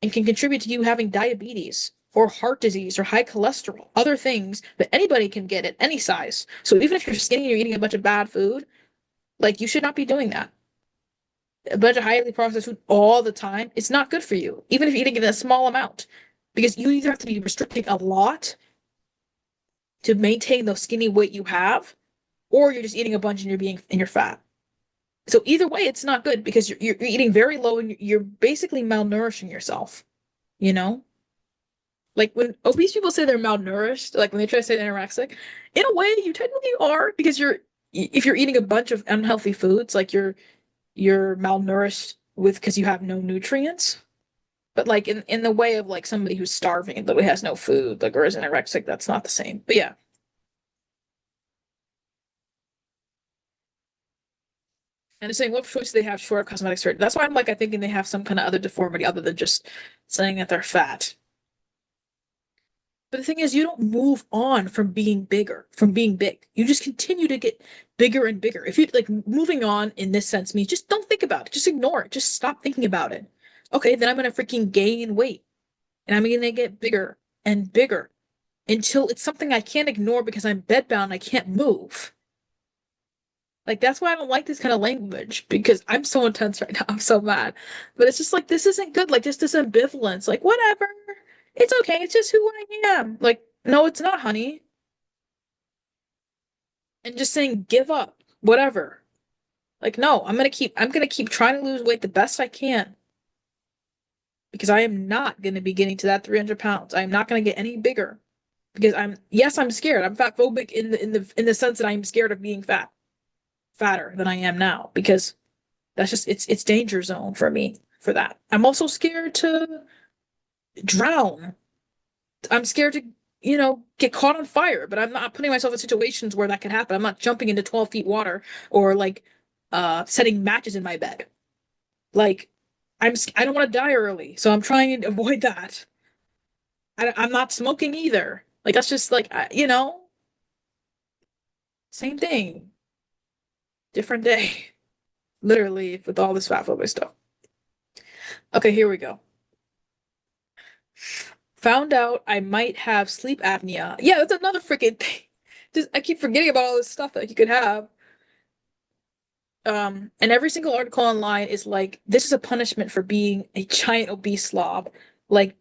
and can contribute to you having diabetes or heart disease or high cholesterol, other things that anybody can get at any size. So even if you're skinny and you're eating a bunch of bad food, like you should not be doing that. A bunch of highly processed food all the time, it's not good for you, even if you're eating it in a small amount, because you either have to be restricting a lot to maintain the skinny weight you have, or you're just eating a bunch and you're fat. So either way, it's not good because you're eating very low and you're basically malnourishing yourself, you know? Like when obese people say they're malnourished, like when they try to say they're anorexic, in a way you technically are because if you're eating a bunch of unhealthy foods, like you're malnourished with because you have no nutrients. But like in the way of like somebody who's starving and literally has no food, like or is anorexic, that's not the same. But yeah. And it's saying what choice they have short cosmetic surgery. That's why I'm like I thinking they have some kind of other deformity other than just saying that they're fat. But the thing is, you don't move on from being bigger, from being big. You just continue to get bigger and bigger. If you like moving on in this sense means just don't think about it. Just ignore it. Just stop thinking about it. Okay, then I'm gonna freaking gain weight and I'm gonna get bigger and bigger until it's something I can't ignore because I'm bedbound. I can't move. Like that's why I don't like this kind of language because I'm so intense right now. I'm so mad. But it's just like this isn't good. Like just this ambivalence. Like whatever. It's okay. It's just who I am. Like no, it's not, honey. And just saying give up. Whatever. Like no, I'm gonna keep trying to lose weight the best I can because I am not gonna be getting to that 300 pounds. I am not gonna get any bigger because I'm scared. I'm fat phobic in the sense that I'm scared of being fatter than I am now because that's just it's danger zone for me for that. I'm also scared to drown. I'm scared to, get caught on fire, but I'm not putting myself in situations where that can happen. I'm not jumping into 12 feet water or like setting matches in my bed. Like I don't want to die early, so I'm trying to avoid that. I'm not smoking either. Like that's just like same thing, different day. Literally with all this fat phobia stuff. Okay, here we go. Found out I might have sleep apnea. Yeah, that's another freaking thing. Just I keep forgetting about all this stuff that you could have. And every single article online is like, this is a punishment for being a giant obese slob. Like,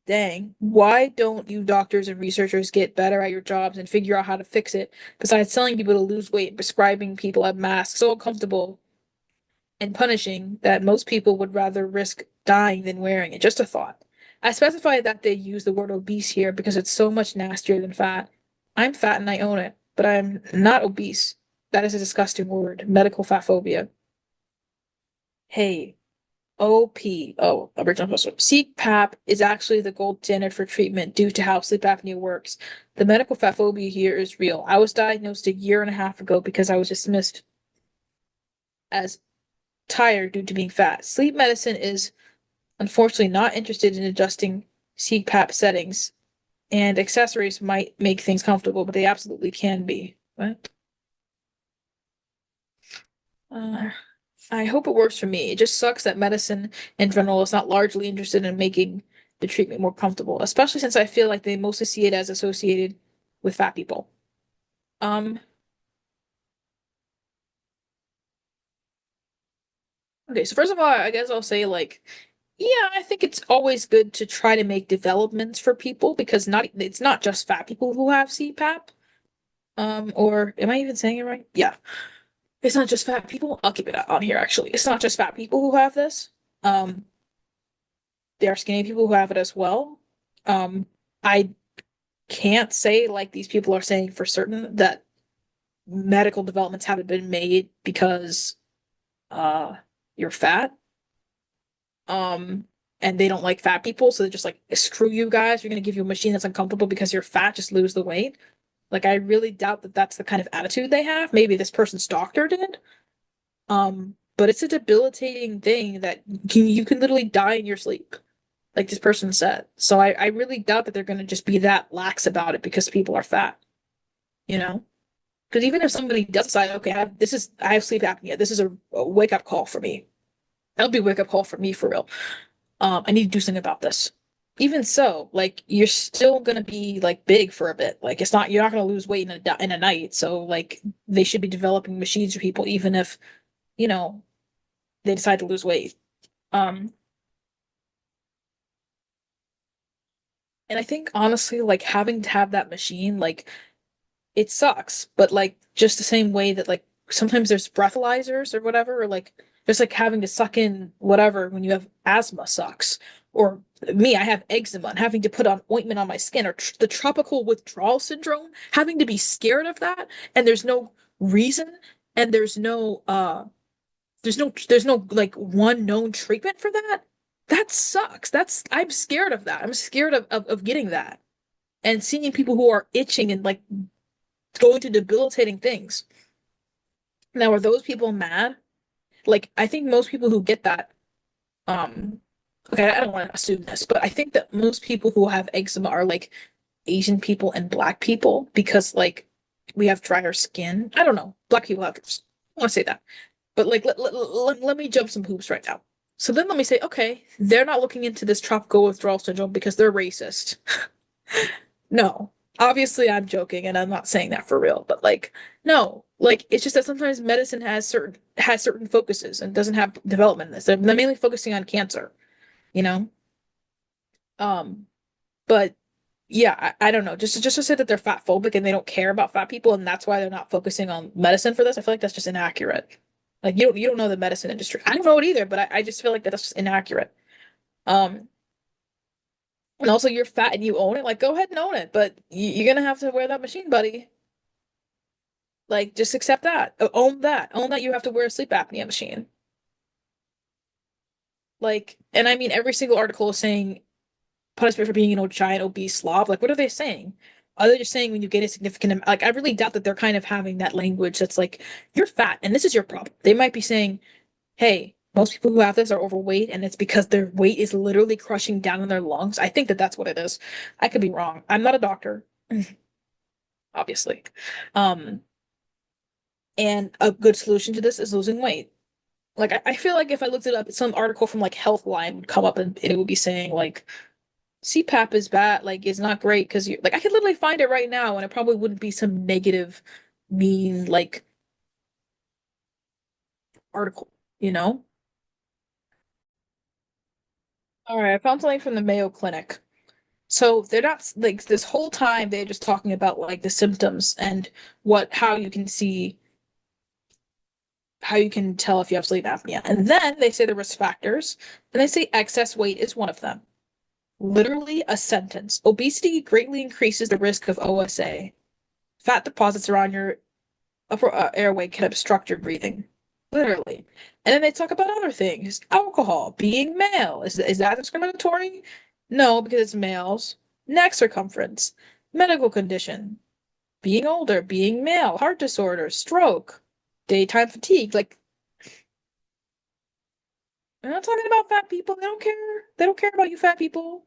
dang, why don't you doctors and researchers get better at your jobs and figure out how to fix it besides telling people to lose weight and prescribing people a mask so uncomfortable and punishing that most people would rather risk dying than wearing it? Just a thought. I specify that they use the word obese here because it's so much nastier than fat. I'm fat and I own it, but I'm not obese. That is a disgusting word. Medical fat phobia. Hey, OP. Oh, original post. CPAP is actually the gold standard for treatment due to how sleep apnea works. The medical fat phobia here is real. I was diagnosed a year and a half ago because I was dismissed as tired due to being fat. Sleep medicine is unfortunately not interested in adjusting CPAP settings, and accessories might make things comfortable, but they absolutely can be. What? Uh, I hope it works for me. It just sucks that medicine in general is not largely interested in making the treatment more comfortable, especially since I feel like they mostly see it as associated with fat people. Um, okay, so first of all, I guess I'll say like Yeah, I think it's always good to try to make developments for people because not it's not just fat people who have CPAP. Or am I even saying it right? Yeah. It's not just fat people. I'll keep it on here actually. It's not just fat people who have this. Um, there are skinny people who have it as well. I can't say like these people are saying for certain that medical developments haven't been made because uh you're fat. Um, and they don't like fat people, so they're just like, screw you guys, we're gonna give you a machine that's uncomfortable because you're fat, just lose the weight. Like, I really doubt that that's the kind of attitude they have. Maybe this person's doctor did. But it's a debilitating thing that you can literally die in your sleep, like this person said. So I really doubt that they're gonna just be that lax about it because people are fat, you know? Because even if somebody does decide, okay, I have sleep apnea, this is a wake up call for me. That'll be a wake up call for me for real. I need to do something about this. Even so, like you're still gonna be like big for a bit. Like it's not you're not gonna lose weight in a night. So like they should be developing machines for people, even if you know they decide to lose weight. Um, and I think honestly, like having to have that machine, like it sucks, but like just the same way that like sometimes there's breathalyzers or whatever, or like just like having to suck in whatever when you have asthma sucks. Or me, I have eczema and having to put on ointment on my skin, or the tropical withdrawal syndrome, having to be scared of that, and there's no reason, and there's no like one known treatment for that. That sucks. I'm scared of that. I'm scared of getting that and seeing people who are itching and like going through debilitating things. Now, are those people mad? Like, I think most people who get that, um, okay, I don't want to assume this, but I think that most people who have eczema are like Asian people and black people because like we have drier skin. I don't know. Black people have, I want to say that. But like, let me jump some hoops right now. So then let me say, okay, they're not looking into this tropical withdrawal syndrome because they're racist. No, obviously I'm joking and I'm not saying that for real, but like no, like it's just that sometimes medicine has certain focuses and doesn't have development in this. They're mainly focusing on cancer, you know? Um, but yeah, I don't know. Just to say that they're fat phobic and they don't care about fat people and that's why they're not focusing on medicine for this, I feel like that's just inaccurate. Like you don't know the medicine industry. I don't know it either, but I just feel like that's just inaccurate. Um, and also you're fat and you own it, like go ahead and own it, but you're gonna have to wear that machine, buddy. Like, just accept that. Own that. Own that you have to wear a sleep apnea machine. Like, and I mean, every single article is saying punishment for being a giant obese slob. Like, what are they saying? Are they just saying when you get a significant amount? Like, I really doubt that they're kind of having that language that's like, you're fat and this is your problem. They might be saying, hey, most people who have this are overweight and it's because their weight is literally crushing down on their lungs. I think that that's what it is. I could be wrong. I'm not a doctor, obviously. Um, and a good solution to this is losing weight. Like I feel like if I looked it up, some article from like Healthline would come up and it would be saying like CPAP is bad, like it's not great because you like I could literally find it right now and it probably wouldn't be some negative, mean like article, you know? All right, I found something from the Mayo Clinic. So they're not like this whole time they're just talking about like the symptoms and how you can see how you can tell if you have sleep apnea. And then they say the risk factors, and they say excess weight is one of them. Literally a sentence. Obesity greatly increases the risk of OSA. Fat deposits around your upper airway can obstruct your breathing. Literally. And then they talk about other things. Alcohol, being male. Is that discriminatory? No, because it's males. Neck circumference, medical condition, being older, being male, heart disorder, stroke, daytime fatigue. Like, I'm not talking about fat people. They don't care. They don't care about you fat people.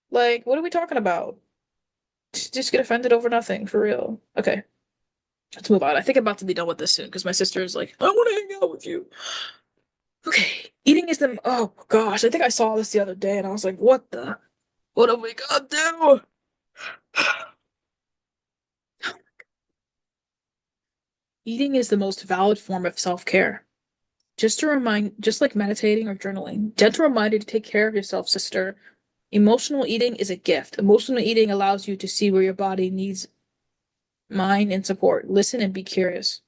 Like, what are we talking about? Just get offended over nothing, for real. Okay, let's move on. I think I'm about to be done with this soon because my sister is like, I want to hang out with you. Okay, eating is the, oh gosh, I think I saw this the other day and I was like, what have we got to do? Eating is the most valid form of self-care. Just to remind, just like meditating or journaling, gentle reminder to take care of yourself, sister. Emotional eating is a gift. Emotional eating allows you to see where your body needs mind and support. Listen and be curious.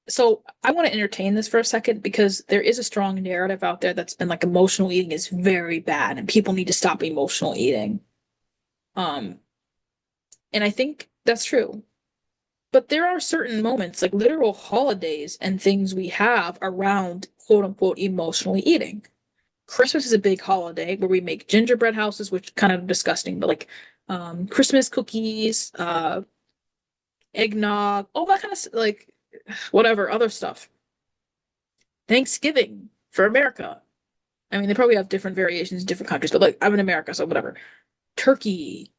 So I want to entertain this for a second because there is a strong narrative out there that's been like emotional eating is very bad and people need to stop emotional eating. Um, and I think that's true. But there are certain moments, like literal holidays and things we have around quote unquote emotionally eating. Christmas is a big holiday where we make gingerbread houses, which kind of disgusting, but like Christmas cookies, eggnog, all that kind of like whatever other stuff. Thanksgiving for America. I mean, they probably have different variations in different countries, but like I'm in America, so whatever. Turkey.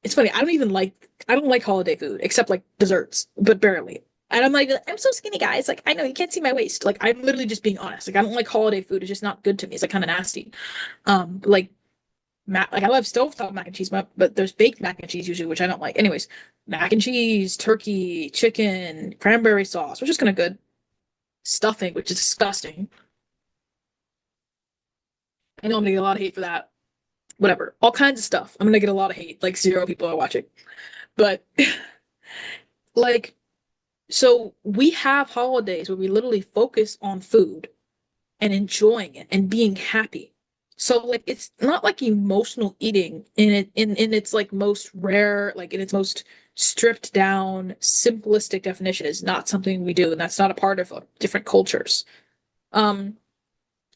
It's funny. I don't like holiday food except like desserts, but barely. And I'm like, I'm so skinny, guys. Like, I know you can't see my waist. Like, I'm literally just being honest. Like, I don't like holiday food. It's just not good to me. It's like kind of nasty. Like like I love stovetop mac and cheese, but there's baked mac and cheese usually, which I don't like. Anyways, mac and cheese, turkey, chicken, cranberry sauce, which is kind of good. Stuffing, which is disgusting. I know I'm gonna get a lot of hate for that. Whatever. All kinds of stuff. I'm gonna get a lot of hate. Like 0 people are watching. But like, so we have holidays where we literally focus on food and enjoying it and being happy. So like it's not like emotional eating in its like most rare, like in its most stripped down, simplistic definition is not something we do, and that's not a part of different cultures. Um,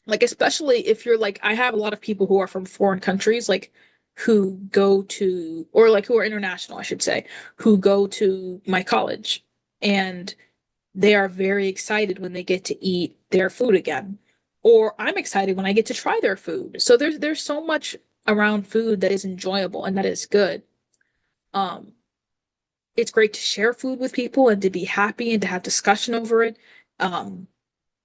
like especially if you're like I have a lot of people who are from foreign countries, like who go to or like who are international, I should say, who go to my college and they are very excited when they get to eat their food again. Or I'm excited when I get to try their food. So there's so much around food that is enjoyable and that is good. Um, it's great to share food with people and to be happy and to have discussion over it. Um,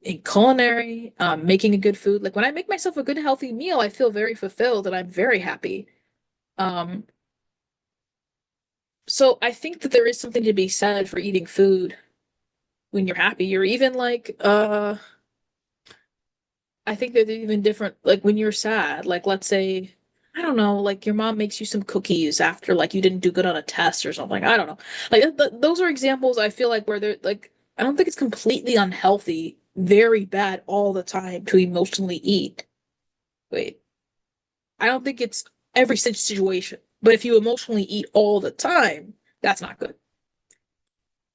in culinary, making a good food. Like when I make myself a good healthy meal, I feel very fulfilled and I'm very happy. Um, so I think that there is something to be said for eating food when you're happy, or even like I think that they're even different. Like when you're sad, like let's say, I don't know, like your mom makes you some cookies after like you didn't do good on a test or something. I don't know. Like those are examples I feel like where they're like, I don't think it's completely unhealthy, very bad all the time to emotionally eat. Wait, I don't think it's every situation, but if you emotionally eat all the time, that's not good.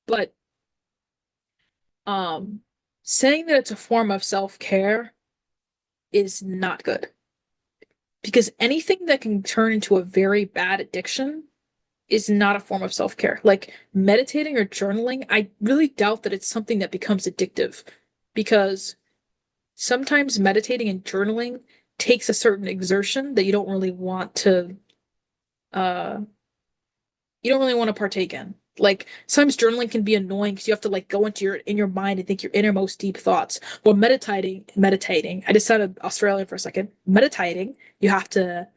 But um, saying that it's a form of self-care is not good. Because anything that can turn into a very bad addiction is not a form of self-care. Like meditating or journaling, I really doubt that it's something that becomes addictive because sometimes meditating and journaling takes a certain exertion that uh you don't really want to partake in. Like sometimes journaling can be annoying because you have to like go into your in your mind and think your innermost deep thoughts. Well, meditating. I just sounded Australian for a second. Meditating, you have to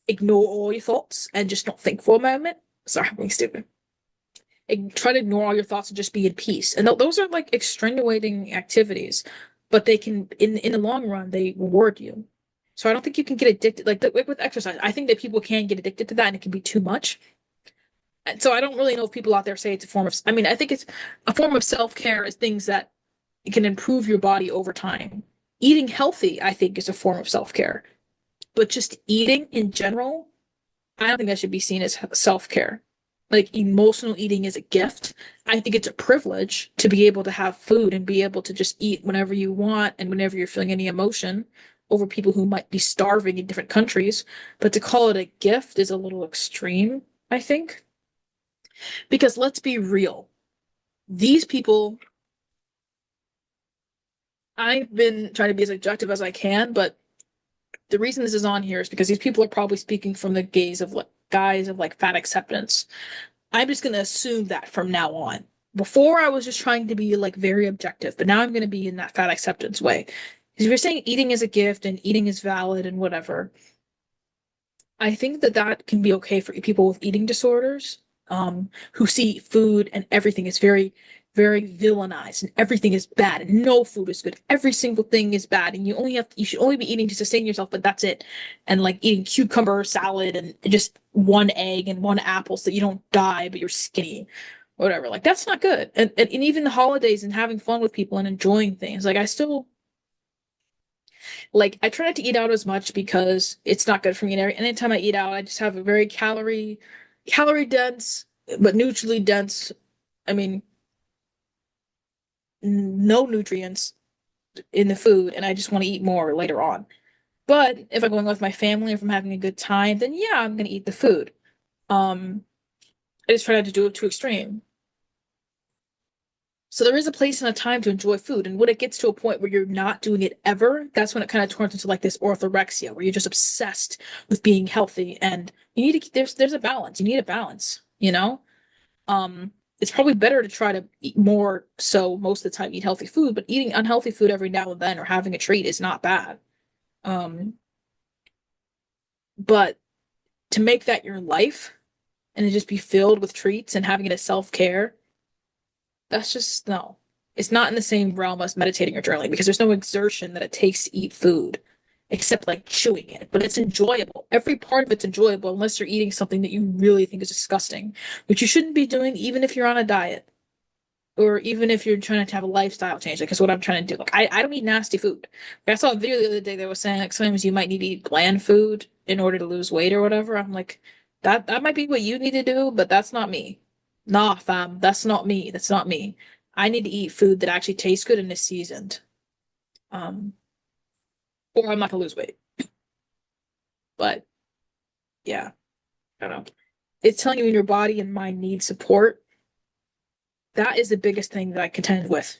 ignore all your thoughts and just not think for a moment. Sorry, I'm being stupid. Try to ignore all your thoughts and just be in peace. And those are like extenuating activities, but they can, in the long run, they reward you. So I don't think you can get addicted like with exercise. I think that people can get addicted to that and it can be too much. And so I don't really know if people out there say it's a form of. I mean, I think it's a form of self-care is things that can improve your body over time. Eating healthy, I think, is a form of self-care. But just eating in general, I don't think that should be seen as self-care. Like emotional eating is a gift. I think it's a privilege to be able to have food and be able to just eat whenever you want and whenever you're feeling any emotion over people who might be starving in different countries. But to call it a gift is a little extreme, I think. Because let's be real. These people, I've been trying to be as objective as I can, but the reason this is on here is because these people are probably speaking from the gaze of like guise of like fat acceptance. I'm just gonna assume that from now on. Before I was just trying to be like very objective, but now I'm gonna be in that fat acceptance way. Because if you're saying eating is a gift and eating is valid and whatever, I think that that can be okay for people with eating disorders. who see food and everything is very, very villainized and everything is bad and no food is good. Every single thing is bad and you should only be eating to sustain yourself, but that's it. And like eating cucumber salad and just one egg and one apple so that you don't die, but you're skinny. Whatever. Like that's not good. And even the holidays and having fun with people and enjoying things. Like I still like I try not to eat out as much because it's not good for me. And anytime I eat out, I just have a very calorie dense, but nutrient dense. I mean, no nutrients in the food, and I just want to eat more later on. But if I'm going with my family, if I'm having a good time, then yeah, I'm gonna eat the food. Um, I just try not to do it too extreme. So there is a place and a time to enjoy food. And when it gets to a point where you're not doing it ever, that's when it kind of turns into like this orthorexia, where you're just obsessed with being healthy. And you need to there's a balance. You need a balance, you know? It's probably better to try to eat more so most of the time eat healthy food, but eating unhealthy food every now and then or having a treat is not bad. Um, but to make that your life and to just be filled with treats and having it as self-care, that's just no. It's not in the same realm as meditating or journaling because there's no exertion that it takes to eat food except like chewing it. But it's enjoyable. Every part of it's enjoyable unless you're eating something that you really think is disgusting, which you shouldn't be doing even if you're on a diet or even if you're trying to have a lifestyle change. Like, that's what I'm trying to do. Like, I don't eat nasty food. Like, I saw a video the other day that was saying like sometimes you might need to eat bland food in order to lose weight or whatever. I'm like, that might be what you need to do, but that's not me. Nah, fam, that's not me. That's not me. I need to eat food that actually tastes good and is seasoned. Um, or I'm not gonna lose weight. But yeah, I don't know. It's telling you when your body and mind need support. That is the biggest thing that I contend with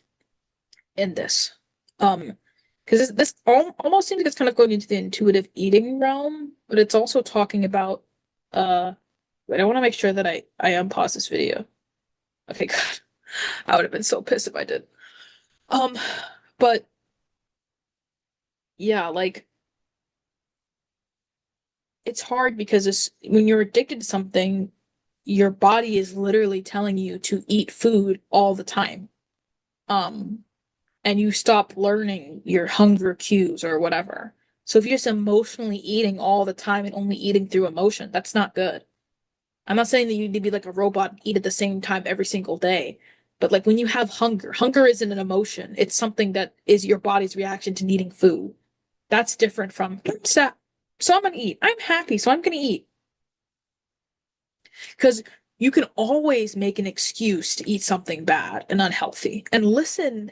in this. Because this almost seems like it's kind of going into the intuitive eating realm, but it's also talking about wait, I want to make sure that I unpause this video. Okay, good. I would have been so pissed if I did. Um, but yeah, like it's hard because when you're addicted to something, your body is literally telling you to eat food all the time. Um, and you stop learning your hunger cues or whatever. So if you're just emotionally eating all the time and only eating through emotion, that's not good. I'm not saying that you need to be like a robot and eat at the same time every single day. But like when you have hunger, hunger isn't an emotion. It's something that is your body's reaction to needing food. That's different from I'm sad, so I'm gonna eat. I'm happy, so I'm gonna eat. Because you can always make an excuse to eat something bad and unhealthy. And listen,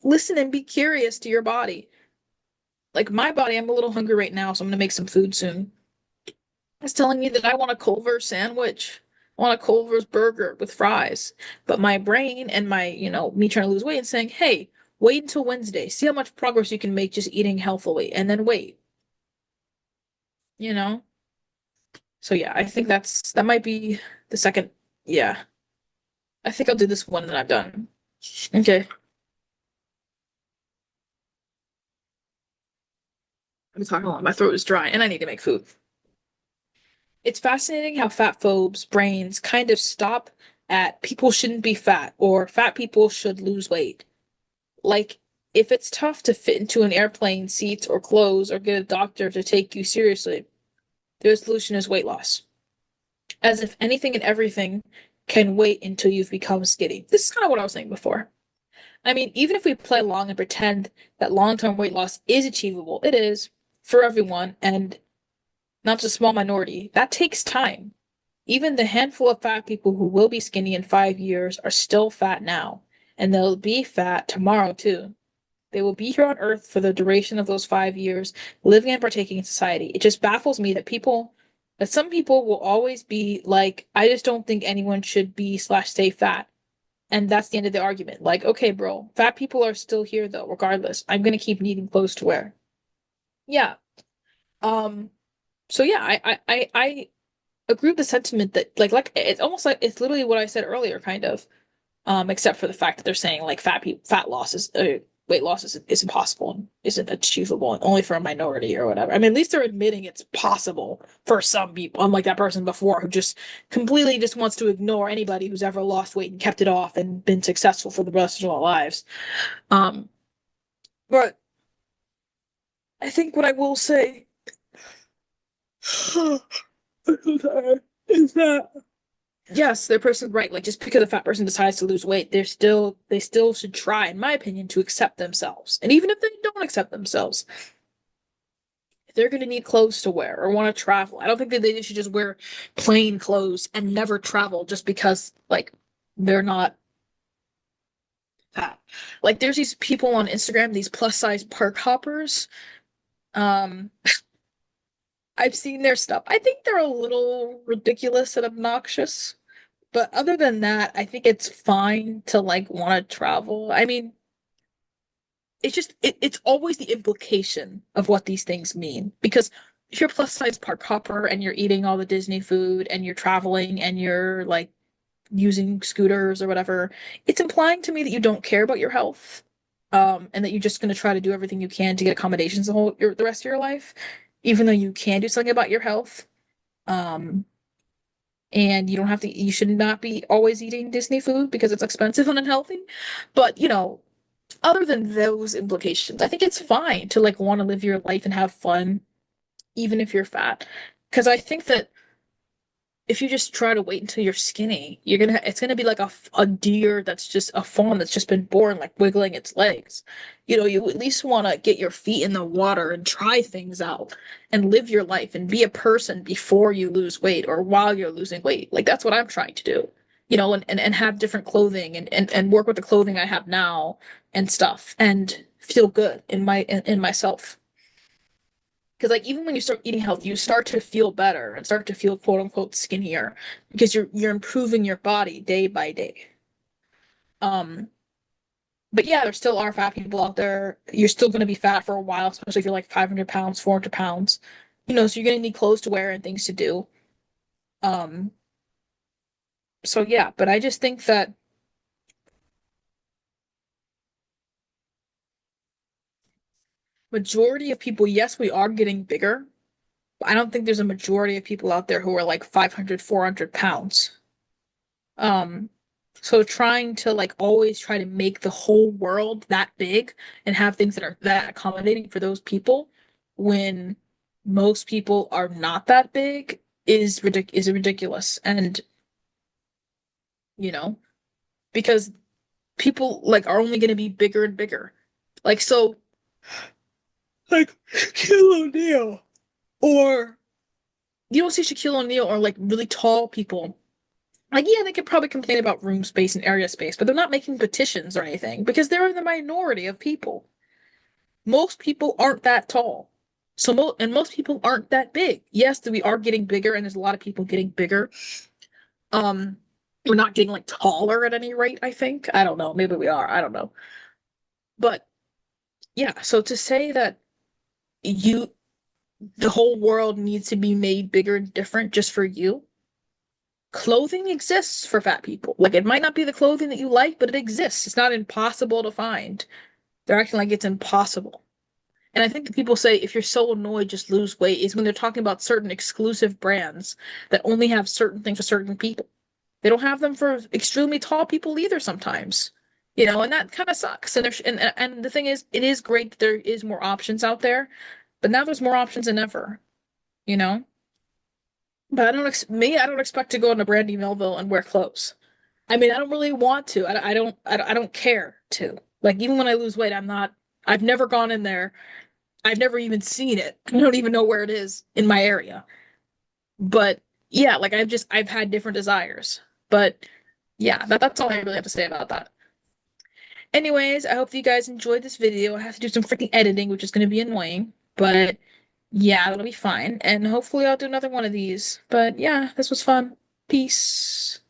listen and be curious to your body. Like my body, I'm a little hungry right now, so I'm gonna make some food soon. It's telling me that I want a Culver's sandwich. I want a Culver's burger with fries. But my brain and me trying to lose weight and saying, hey, wait until Wednesday. See how much progress you can make just eating healthily and then wait, you know? So yeah, I think that might be the second. Yeah. I think I'll do this one and then I'm done. Okay. I'm talking a lot. My throat is dry and I need to make food. It's fascinating how fat phobes' brains kind of stop at people shouldn't be fat or fat people should lose weight. Like, if it's tough to fit into an airplane seats or clothes or get a doctor to take you seriously, the solution is weight loss. As if anything and everything can wait until you've become skinny. This is kind of what I was saying before. I mean, even if we play along and pretend that long-term weight loss is achievable, it is for everyone and not just a small minority. That takes time. Even the handful of fat people who will be skinny in 5 years are still fat now, and they'll be fat tomorrow too. They will be here on Earth for the duration of those 5 years, living and partaking in society. It just baffles me that some people will always be like, I just don't think anyone should be slash stay fat. And that's the end of the argument. Like, okay, bro, fat people are still here though, regardless. I'm gonna keep needing clothes to wear. Yeah. Um, so yeah, I agree with the sentiment that like it's almost like it's literally what I said earlier, kind of. Except for the fact that they're saying like fat loss is weight loss is impossible and isn't achievable and only for a minority or whatever. I mean, at least they're admitting it's possible for some people, unlike that person before who just completely just wants to ignore anybody who's ever lost weight and kept it off and been successful for the rest of their lives. Um, but I think what I will say is that yes, their person's right. Like just because a fat person decides to lose weight, they still should try, in my opinion, to accept themselves. And even if they don't accept themselves, if they're going to need clothes to wear or want to travel, I don't think that they should just wear plain clothes and never travel just because like they're not fat. Like there's these people on Instagram, these plus size park hoppers. Um, I've seen their stuff. I think they're a little ridiculous and obnoxious. But other than that, I think it's fine to like want to travel. I mean, it's always the implication of what these things mean. Because if you're a plus size park hopper and you're eating all the Disney food and you're traveling and you're like using scooters or whatever, it's implying to me that you don't care about your health. And that you're just going to try to do everything you can to get accommodations the rest of your life, even though you can do something about your health. Um, and you don't have to, you should not be always eating Disney food because it's expensive and unhealthy. But, other than those implications, I think it's fine to like want to live your life and have fun, even if you're fat. Because I think that if you just try to wait until you're skinny, it's gonna be like a deer that's just a fawn that's just been born, like wiggling its legs. You at least want to get your feet in the water and try things out and live your life and be a person before you lose weight or while you're losing weight. Like that's what I'm trying to do. And have different clothing and work with the clothing I have now and stuff and feel good in myself. Because like even when you start eating healthy, you start to feel better and start to feel quote unquote skinnier because you're improving your body day by day. Um, but yeah, there still are fat people out there. You're still going to be fat for a while, especially if you're like 500 pounds, 400 pounds. So you're going to need clothes to wear and things to do. Um, so yeah, but I just think that majority of people, yes, we are getting bigger, but I don't think there's a majority of people out there who are like 500, 400 pounds. Um, so trying to like always try to make the whole world that big and have things that are that accommodating for those people when most people are not that big is ridiculous. And you know, because people like are only going to be bigger and bigger. Like so like Shaquille O'Neal or you don't see Shaquille O'Neal or like really tall people. Like, yeah, they could probably complain about room space and area space, but they're not making petitions or anything because they're in the minority of people. Most people aren't that tall. And most people aren't that big. Yes, we are getting bigger, and there's a lot of people getting bigger. Um, we're not getting like taller at any rate, I think. I don't know. Maybe we are. I don't know. But yeah, so to say that you the whole world needs to be made bigger and different just for you, clothing exists for fat people. Like it might not be the clothing that you like, but it exists. It's not impossible to find. They're acting like it's impossible. And I think that people say if you're so annoyed, just lose weight is when they're talking about certain exclusive brands that only have certain things for certain people. They don't have them for extremely tall people either sometimes. And that kind of sucks. And the thing is, it is great that there is more options out there, but now there's more options than ever, you know? But I don't expect to go into Brandy Melville and wear clothes. I mean, I don't really want to. I don't care to. Like even when I lose weight, I've never gone in there. I've never even seen it. I don't even know where it is in my area. But yeah, like I've had different desires. But yeah, that's all I really have to say about that. Anyways, I hope that you guys enjoyed this video. I have to do some freaking editing, which is going to be annoying. But yeah, it'll be fine. And hopefully I'll do another one of these. But yeah, this was fun. Peace.